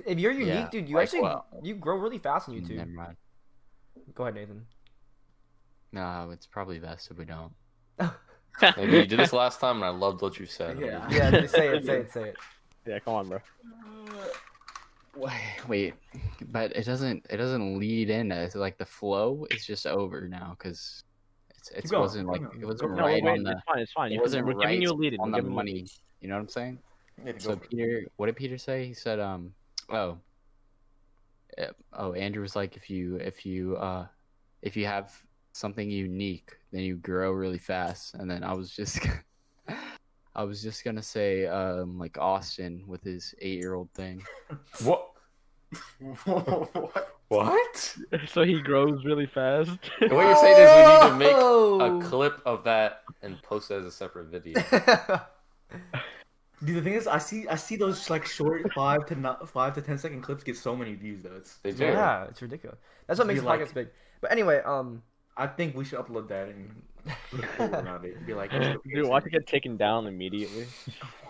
if you're unique, Yeah, dude, you like actually what? you grow really fast on YouTube. Never mind. Go ahead, Nathan. No, it's probably best if we don't. Maybe you did this last time, and I loved what you said. Yeah. Yeah, just say it. Yeah, come on, bro. Wait, but it doesn't lead in. It's like the flow is just over now because it going, wasn't like keep going. it wasn't No, No, right wait, on the it's fine. it wasn't We're right giving you a lead in. on We're the giving you a money. lead. You know what I'm saying? Yeah, go So for it. Peter, what did Peter say? He said, Andrew was like, if you have something unique, then you grow really fast. And then I was just gonna say, like Austin with his 8-year-old thing. What? What? What? So he grows really fast. What you're saying is we need to make Oh! a clip of that and post it as a separate video. Dude, the thing is, I see those like short 5 to 10 second clips get so many views though. They do. Yeah, it's ridiculous. That's what makes the Be like- podcast big. But anyway, I think we should upload that and around it. Be like, Dude, watch it get taken down immediately.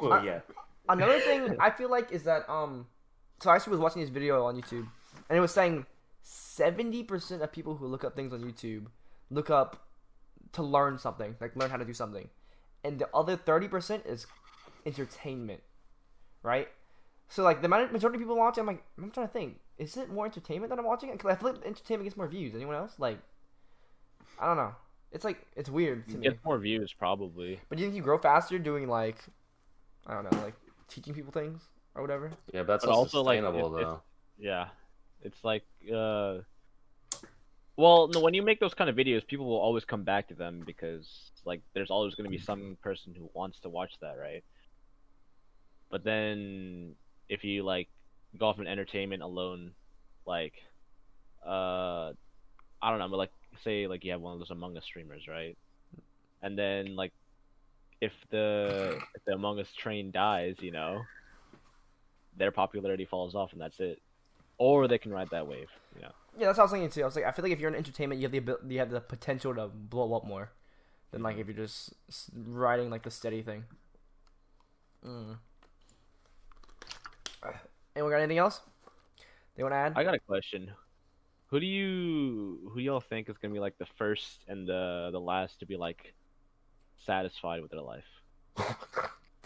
oh, yeah. another thing I feel like is that so I actually was watching this video on YouTube, and it was saying 70% of people who look up things on YouTube look up to learn something, like learn how to do something, and the other 30% is entertainment, right? So like the majority of people watching, I'm trying to think, is it more entertainment that I'm watching? Because I feel like entertainment gets more views. Anyone else? Like, I don't know. It's like it's weird to me. Get more views, probably. But do you think you grow faster doing like, I don't know, like teaching people things or whatever? Yeah, but that's But also, like, sustainable if- though. Yeah, it's like, well, no, when you make those kind of videos, people will always come back to them because, like, there's always going to be some person who wants to watch that, right? But then, if you, like, go off in entertainment alone, like, I don't know, but, like, say, like, you have one of those Among Us streamers, right? And then, like, if the Among Us train dies, you know, their popularity falls off and that's it. Or they can ride that wave, you know. Yeah, that's what I was thinking too. I was like, I feel like if you're in entertainment, you have the potential to blow up more than like if you're just riding like the steady thing. Anyone got anything else they want to add? I got a question. Who y'all think is gonna be like the first and the last to be like satisfied with their life?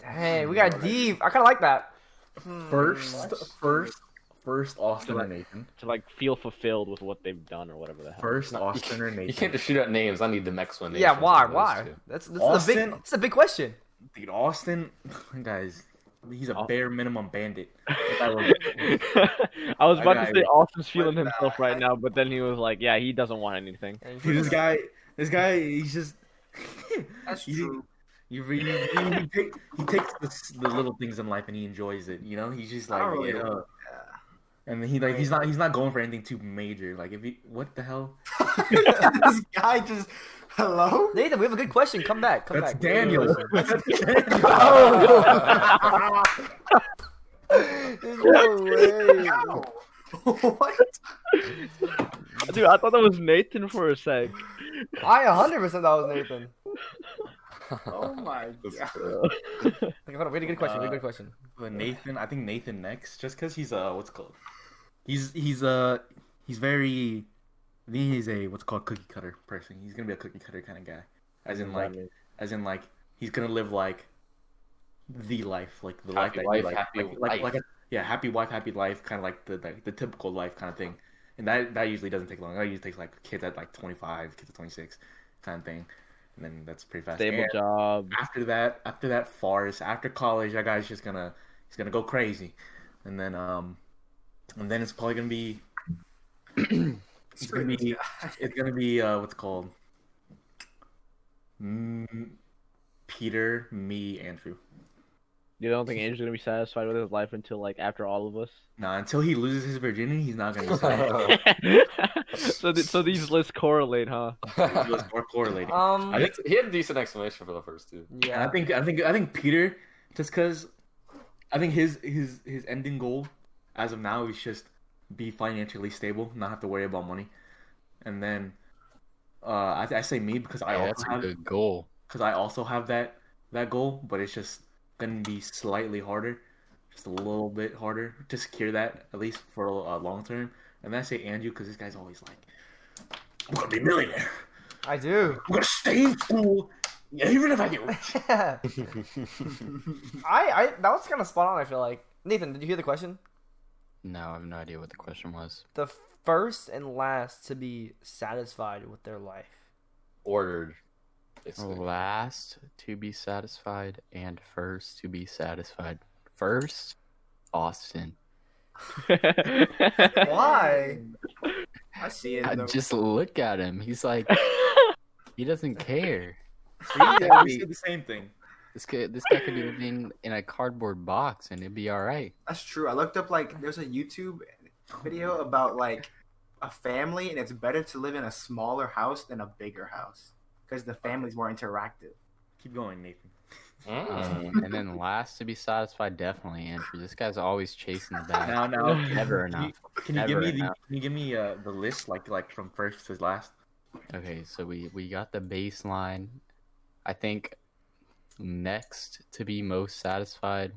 Dang, we got deep. I kind of like that. First Austin or Nathan. To like feel fulfilled with what they've done or whatever the hell. First Austin or You Nathan. can't just shoot out names. I need the explanation. Yeah, why? That's Austin? That's a big question. Dude, Austin, guys, he's a bare minimum bandit. I was about to guy- say Austin's feeling himself right now, but then he was like, "Yeah, he doesn't want anything." Dude, this guy, he's just. That's he- true. He takes the little things in life and he enjoys it. You know, he's just like, I don't really yeah. know. And he's not going for anything too major. Like what the hell? This guy just hello. Nathan, we have a good question. Come back. That's back. Daniel. That's Daniel. There's no way. What? Dude, I thought that was Nathan for a sec. I 100% thought was Nathan. Oh my god. Okay, hold on. We had a good question. But Nathan, I think Nathan next, just because he's what's it called? He's very. I think he's a what's called cookie cutter person. He's gonna be a cookie cutter kind of guy, as in like he's gonna live like the life, like the life Happy that wife, you like, happy like life. happy wife, happy life, kind of like the typical life kind of thing. And that usually doesn't take long. That usually takes like kids at like 25, kids at 26, kind of thing. And then that's pretty fast. Stable And job. after that farce, after college, that guy's just gonna go crazy, and then it's probably gonna be it's gonna be what's it called Peter, me, Andrew. You don't think Andrew's gonna be satisfied with his life until like after all of us? Nah, until he loses his virginity, he's not gonna be satisfied. So these lists correlate, huh? It's more correlated. I think he had a decent explanation for the first two. And Yeah. I think Peter, just because I think his ending goal as of now is just be financially stable, not have to worry about money. And then I say me because I That's also a have good goal. that goal, but it's just gonna be slightly harder, just a little bit harder to secure that at least for a long term. And then I say Andrew because this guy's always like, I'm gonna be a millionaire. I do. I'm gonna stay in school, yeah, even if I get rich. I that was kind of spot on. I feel like Nathan, did you hear the question? No, I have no idea what the question was. The first and last to be satisfied with their life. Ordered. Basically. Last to be satisfied and first to be satisfied. First, Austin. Why? I see it. Though. Just look at him. He's like, he doesn't care. Yeah, we said the same thing. This guy could be living in a cardboard box and it'd be all right. That's true. I looked up like there's a YouTube video about like a family, and it's better to live in a smaller house than a bigger house because the family's more interactive. Keep going, Nathan. And then last to be satisfied, definitely Andrew. This guy's always chasing the bag. Now, Never enough. Can you Never give me enough. the list like from first to last? Okay, so we got the baseline. I think next to be most satisfied.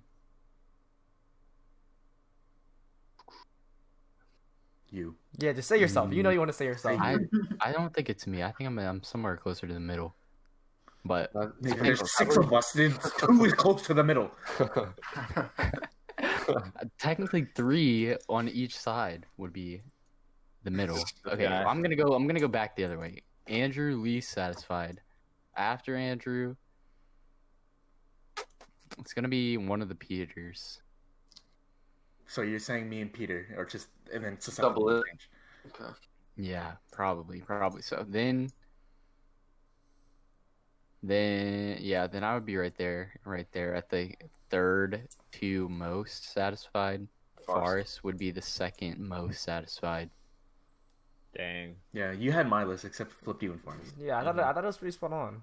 You. Yeah, just say yourself. You know you want to say yourself. I don't think it's me. I think I'm somewhere closer to the middle. But There's 6 of us. Then 2 is close to the middle. technically 3 on each side would be the middle. Okay, Yeah. well, I'm gonna go back the other way. Andrew least satisfied. After Andrew, it's gonna be one of the Peters. So you're saying me and Peter, or just and then just Double it. Okay. Yeah, probably so. Then I would be right there at the third to most satisfied. Forrest would be the second most satisfied. Dang. Yeah, you had my list except flipped you and Farms. Yeah, I thought it was pretty spot on.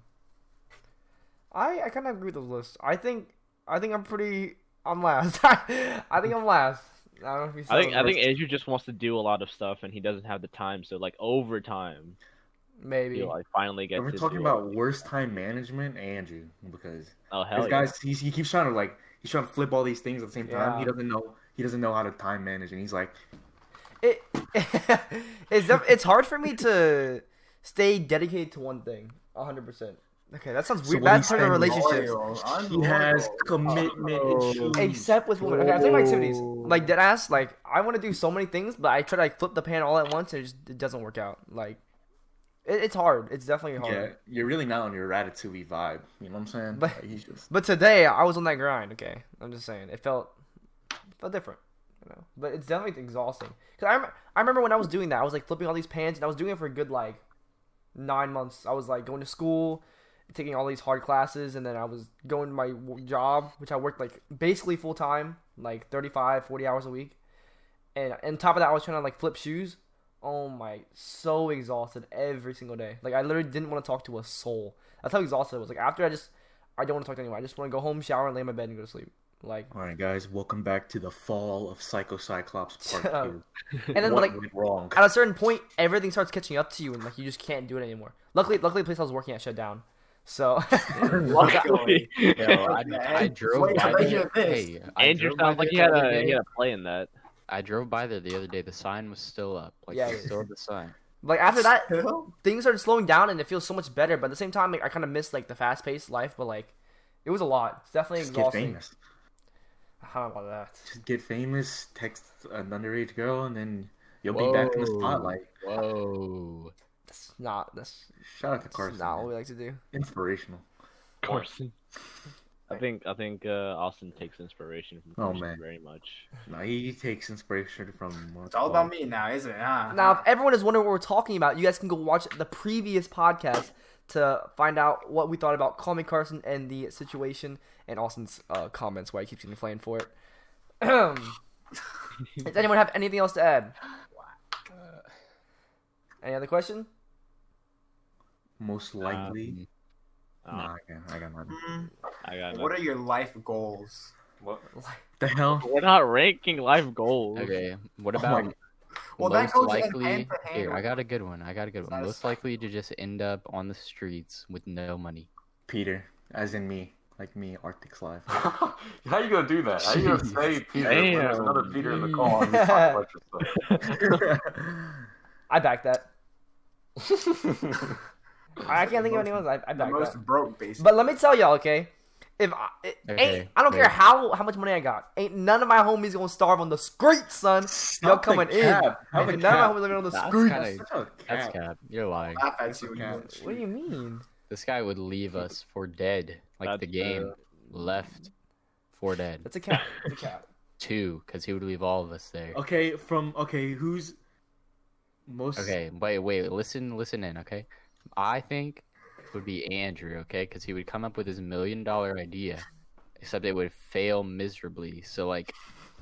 I kind of agree with those lists. I think I'm last. I think I'm last. I don't know if you. I think Andrew just wants to do a lot of stuff and he doesn't have the time. So like over time, maybe. he'll like finally get. If we're to talking do about it. worst time management, Andrew, because Oh hell this yeah. guy's he keeps trying to flip all these things at the same time. Yeah. He doesn't know how to time manage, and he's like, It's hard for me to stay dedicated to one thing 100%. Okay, that sounds So weird. what Bad he's part of saying is- relationships. he has commitment issues. Except with women. Okay, I take my activities. Like dead ass, like I want to do so many things, but I try to like flip the pan all at once and it doesn't work out. Like it's hard. It's definitely hard. Yeah, you're really not on your Ratatouille vibe. You know what I'm saying? But- Like, he's just But today I was on that grind. Okay, I'm just saying it felt different, you know. But it's definitely exhausting. Cause I remember when I was doing that, I was like flipping all these pans, and I was doing it for a good like 9 months. I was like going to school, taking all these hard classes, and then I was going to my job, which I worked like basically full time, like 35, 40 hours a week. And on top of that, I was trying to like flip shoes. Oh my, so exhausted every single day. Like I literally didn't want to talk to a soul. That's how exhausted I was. Like after I don't want to talk to anyone. I just want to go home, shower, and lay in my bed and go to sleep. Like, all right, guys. Welcome back to the fall of Psycho Cyclops Part 2. and then What like went wrong? at a certain point, everything starts catching up to you, and like you just can't do it anymore. Luckily, the place I was working at shut down. So Luckily. Yo, I drove Wait, by I there. hear this. Hey, I Andrew drove by sounds like he there had the other a day. play in that. I drove by there the other day. The sign was still up. Like, Yeah, they it still had the sign. like after that, Still? things started slowing down, and it feels so much better. But at the same time, like, I kind of miss like the fast paced life. But like, it was a lot. It's definitely Just get exhausting. famous. I don't know about that. Just get famous. Text an underage girl, and then you'll be back in the Whoa. spotlight. Whoa. That's Shout out to not Carson. what man. we like to do. Inspirational. Carson. I think Austin takes inspiration from Oh, Carson man. very much. No, he takes inspiration from. It's all about me now, isn't it? Huh? Now, if everyone is wondering what we're talking about, you guys can go watch the previous podcast to find out what we thought about Call Me Carson and the situation, and Austin's comments why he keeps getting flamed for it. Does anyone have anything else to add? Any other question? Most likely. Um, Nah, I got nothing. I got What are your life goals? What? The hell? We're not ranking life goals. Okay, what Oh my about God. Well, that most goes likely? hand to hand Here, I with got a good one. Most Satisfying. likely to just end up on the streets with no money. Peter, as in me, like me, Arctic's life. How you gonna do that? How you gonna say Peter when there's Damn. another Peter in the call? And he's talking about your stuff? I back that. I can't think of anyone else. I The back most that. broke, basically. But let me tell y'all, okay? If Okay, I don't care wait. how much money I got. Ain't none of my homies gonna starve on the streets, son. Y'all Stop the coming in. cap. Have Ain't a none of my cap. homies living on the That's streets. kinda- Oh, That's cap. cap. You're lying. laugh at you when you Yeah. go to the What do street. you mean? This guy would leave us for dead. Like That's the game true. left for dead. That's a cap. That's a cap. 2, because he would leave all of us there. Okay, who's most? Okay, wait, listen in, okay? I think it would be Andrew, okay? Because he would come up with his $1 million idea, except it would fail miserably. So, like,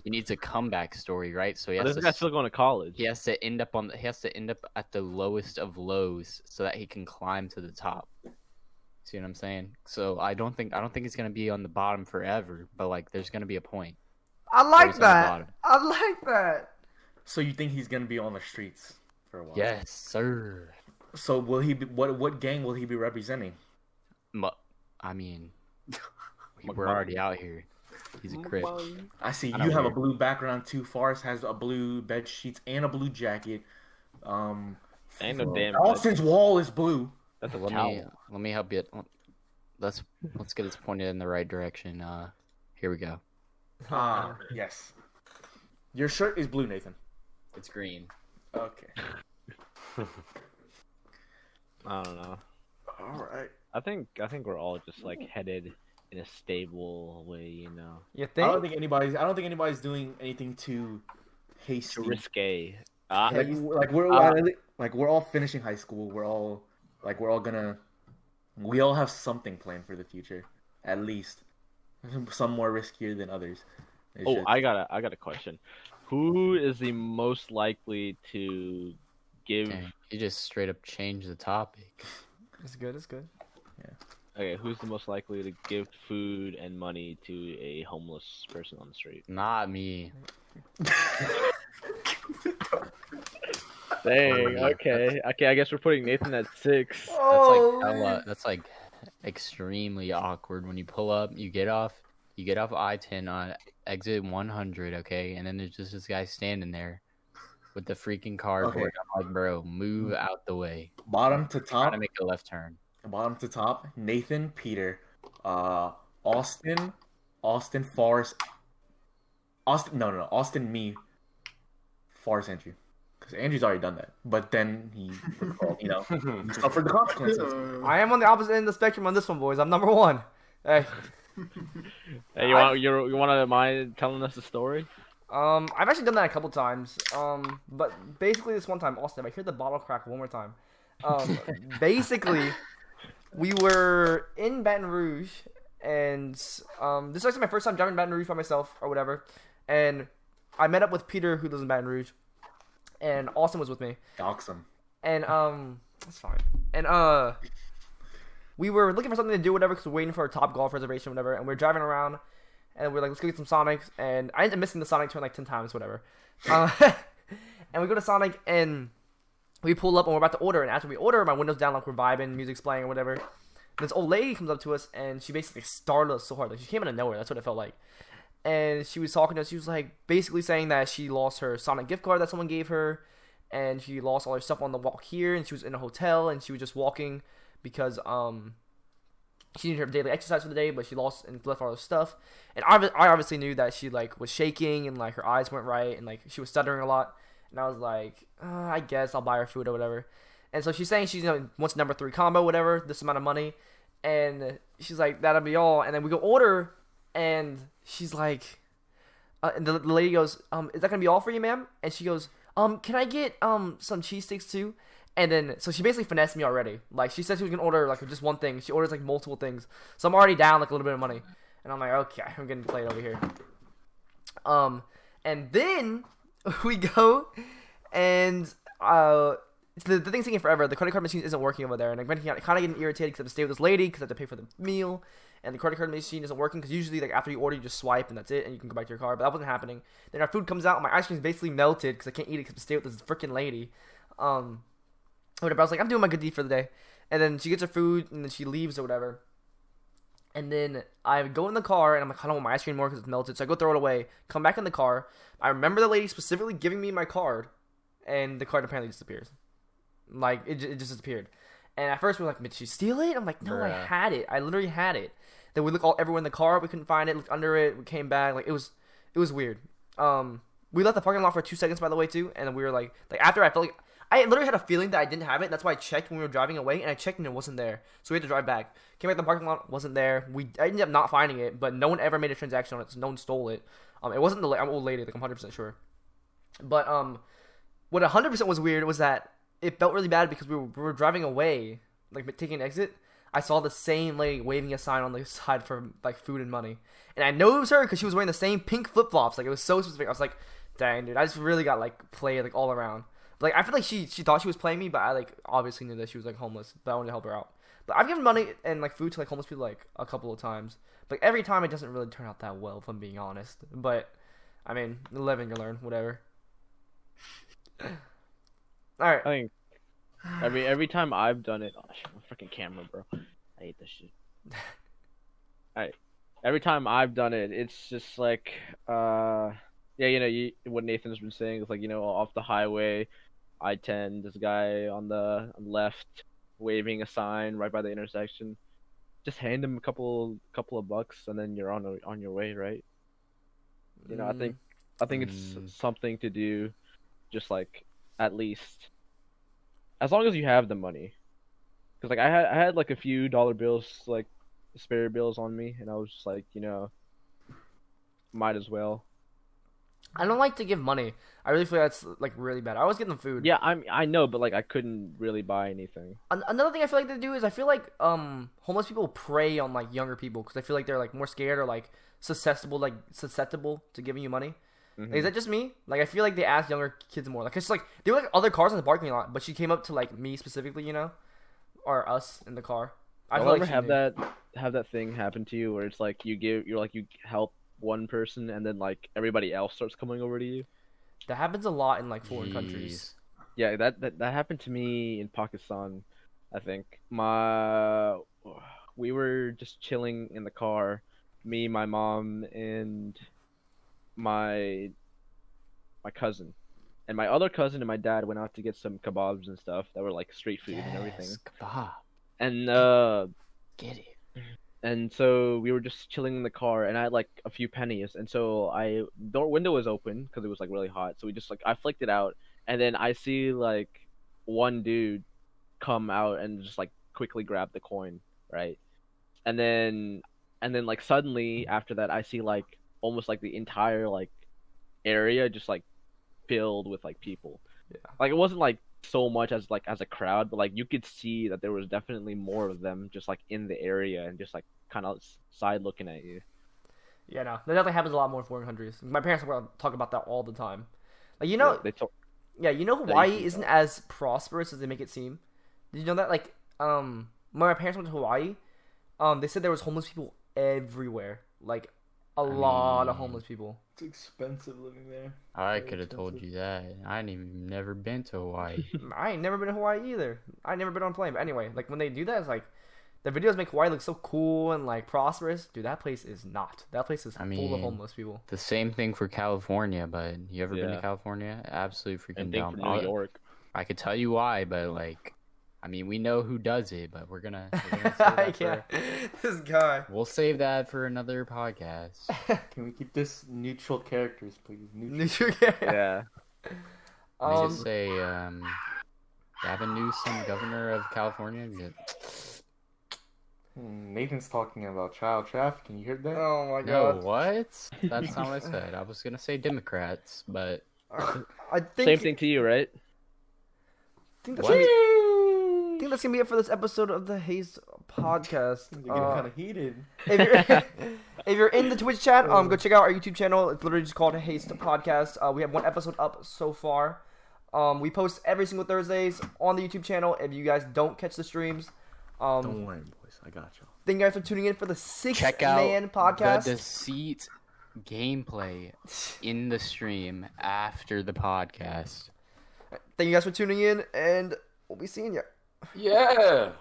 he needs a comeback story, right? So he But has this to guy's still going to college. he has to end up at the lowest of lows so that he can climb to the top. See what I'm saying? So I don't think he's gonna be on the bottom forever, but like there's gonna be a point. I where like he's on the that. bottom. I like that. So you think he's gonna be on the streets for a while? Yes, sir. So will he be? What gang will he be representing? I mean, we're already out here. He's a crip. I see I know you have a weird. blue background too. Forrest has a blue bed sheets and a blue jacket. Ain't no damn. Austin's wall is blue. That's a Let towel. me help you. Let's get this pointed in the right direction. Here we go. Yes. Your shirt is blue, Nathan. It's green. Okay. I don't know. All right. I think we're all just like headed in a stable way, you know. You I think? don't think anybody's doing anything too hasty. Too risque. We're all finishing high school. We all have something planned for the future, at least. Some more riskier than others. It's Oh, just- I got a question. Who is the most likely to give? Dang, you just straight up changed the topic. It's good. It's good. Okay, who's the most likely to give food and money to a homeless person on the street? Not me. Dang. Okay. I guess we're putting Nathan at 6. That's like extremely awkward when you pull up. You get off I-10 on exit 100. Okay, and then there's just this guy standing there with the freaking cardboard. Okay. I'm like, bro, move out the way. Bottom to Trying top. to make a left turn. Bottom to top. Nathan, Peter, Austin, Forrest. Austin, me, Forrest, Andrew. Because Andrew's already done that. But then he suffered the consequences. I am on the opposite end of the spectrum on this one, boys. I'm number one. Hey. Hey, you want to mind telling us the story? I've actually done that a couple times. But basically this one time, Austin, if I hear the bottle crack one more time. Basically, we were in Baton Rouge, and this is actually my first time driving Baton Rouge by myself or whatever. And I met up with Peter, who lives in Baton Rouge, and Austin was with me. Dox him. And that's fine. And we were looking for something to do, whatever, because we're waiting for a Top Golf reservation, whatever. And we're driving around, and we're like, let's go get some Sonics. And I ended up missing the Sonic turn like 10 times, whatever. And we go to Sonic, and we pull up, and we're about to order. And after we order, my window's down, like we're vibing, music's playing or whatever. And this old lady comes up to us, and she basically startled us so hard. Like she came out of nowhere. That's what it felt like. And she was talking to us. She was like basically saying that she lost her Sonic gift card that someone gave her, and she lost all her stuff on the walk here. And she was in a hotel, and she was just walking because she needed her daily exercise for the day, but she lost and left all her stuff. And I obviously knew that she like was shaking and like her eyes weren't right, and like she was stuttering a lot. And I was like, I guess I'll buy her food or whatever. And so she's saying she's wants number 3 combo, whatever, this amount of money. And she's like, that'll be all. And then we go order, and she's like, and the lady goes, is that gonna be all for you, ma'am? And she goes, can I get some cheese sticks too? And then so she basically finessed me already. Like she said she was gonna order like just one thing. She orders like multiple things. So I'm already down like a little bit of money. And I'm like, okay, I'm getting played over here. And then we go, and the thing's taking forever. The credit card machine isn't working over there, and I'm kind of getting irritated because I have to stay with this lady because I have to pay for the meal, and the credit card machine isn't working because usually like after you order you just swipe and that's it, and you can go back to your car. But that wasn't happening. Then our food comes out, and my ice cream is basically melted because I can't eat it because I stay with this freaking lady. Whatever. I was like, I'm doing my good deed for the day, and then she gets her food, and then she leaves or whatever. And then I go in the car, and I'm like, I don't want my ice cream anymore because it's melted. So I go throw it away. Come back in the car. I remember the lady specifically giving me my card, and the card apparently disappears. Like, it just disappeared. And at first we were like, did she steal it? I'm like, no, I had it. I literally had it. Then we looked everywhere in the car. We couldn't find it. Looked under it. We came back. Like, it was weird. We left the parking lot for 2 seconds, by the way, too. And we were like after I felt like, I literally had a feeling that I didn't have it. That's why I checked when we were driving away, and I checked and it wasn't there. So we had to drive back. Came back to the parking lot, wasn't there. I ended up not finding it, but no one ever made a transaction on it, so no one stole it. It wasn't the old lady, like I'm 100% sure. But what 100% was weird was that it felt really bad because we were driving away, like taking an exit. I saw the same lady waving a sign on the side for like food and money, and I know it was her because she was wearing the same pink flip flops. Like it was so specific. I was like, dang, dude, I just really got like played like all around. Like I feel like she thought she was playing me, but I like obviously knew that she was like homeless, but I wanted to help her out. I've given money and like food to like homeless people like a couple of times. But every time it doesn't really turn out that well, if I'm being honest. But I mean, you live and you learn, whatever. All right. I think every time I've done it, oh shit, my freaking camera, bro. I hate this shit. Alright. Every time I've done it, it's just like, yeah, what Nathan's been saying is like, off the highway, I-10, this guy on the left waving a sign right by the intersection. Just hand him a couple of bucks, and then you're on your way, right? I think it's something to do, just like at least, as long as you have the money. Because like I had like a few dollar bills, like spare bills on me, and I was just like, might as well. I don't like to give money. I really feel that's like really bad. I always give them food. Yeah, I know, but like I couldn't really buy anything. Another thing I feel like they do is I feel like homeless people prey on like younger people because I feel like they're like more scared or like susceptible to giving you money. Mm-hmm. Like, is that just me? Like I feel like they ask younger kids more. Like it's like there were like other cars in the parking lot, but she came up to like me specifically, or us in the car. I feel ever like have that thing happen to you where it's like you help one person and then like everybody else starts coming over to you? That happens a lot in like foreign countries. Yeah, that happened to me in Pakistan. I think we were just chilling in the car, me, my mom, and my cousin, and my other cousin and my dad went out to get some kebabs and stuff that were like street food and everything. Kebab. And Get it. and so we were just chilling in the car, and I had like a few pennies, and so the window was open because it was like really hot, so we just like I flicked it out, and then I see like one dude come out and just like quickly grab the coin, right? And then like suddenly after that I see like almost like the entire like area just like filled with like people. Yeah. Like it wasn't like so much as a crowd, but like you could see that there was definitely more of them just like in the area and just like kind of side looking at you. Yeah, no, that definitely happens a lot more in foreign countries. My parents talk about that all the time. Like Hawaii isn't as prosperous as they make it seem. Did you know that? Like when my parents went to Hawaii, they said there was homeless people everywhere. Like a lot of homeless people. It's expensive living there. I could have told you that. I ain't even never been to Hawaii. I ain't never been to Hawaii either. I never been on a plane. But anyway, like when they do that, it's like the videos make Hawaii look so cool and like prosperous. Dude, that place is not. That place is full of homeless people. The same thing for California, but you ever been to California? Absolutely freaking dumb. New York. I could tell you why, but like, I mean, we know who does it, but we're gonna save that This guy. We'll save that for another podcast. Can we keep this neutral characters, please? Yeah. Let me just say, Gavin Newsom, governor of California. Nathan's talking about child trafficking. You heard that? Oh my No, god. what? That's not what I said. I was gonna say Democrats, but I think Same thing to you, right? I think that's gonna be it for this episode of the Haste Podcast. They're getting kind of heated. If you're in the Twitch chat, go check out our YouTube channel. It's literally just called Haste Podcast. We have one episode up so far. We post every single Thursdays on the YouTube channel. If you guys don't catch the streams, Don't worry, boys. I got you. thank you guys for tuning in for the check out Man Podcast. the Deceit gameplay in the stream after the podcast. Thank you guys for tuning in, and we'll be seeing you. Yeah.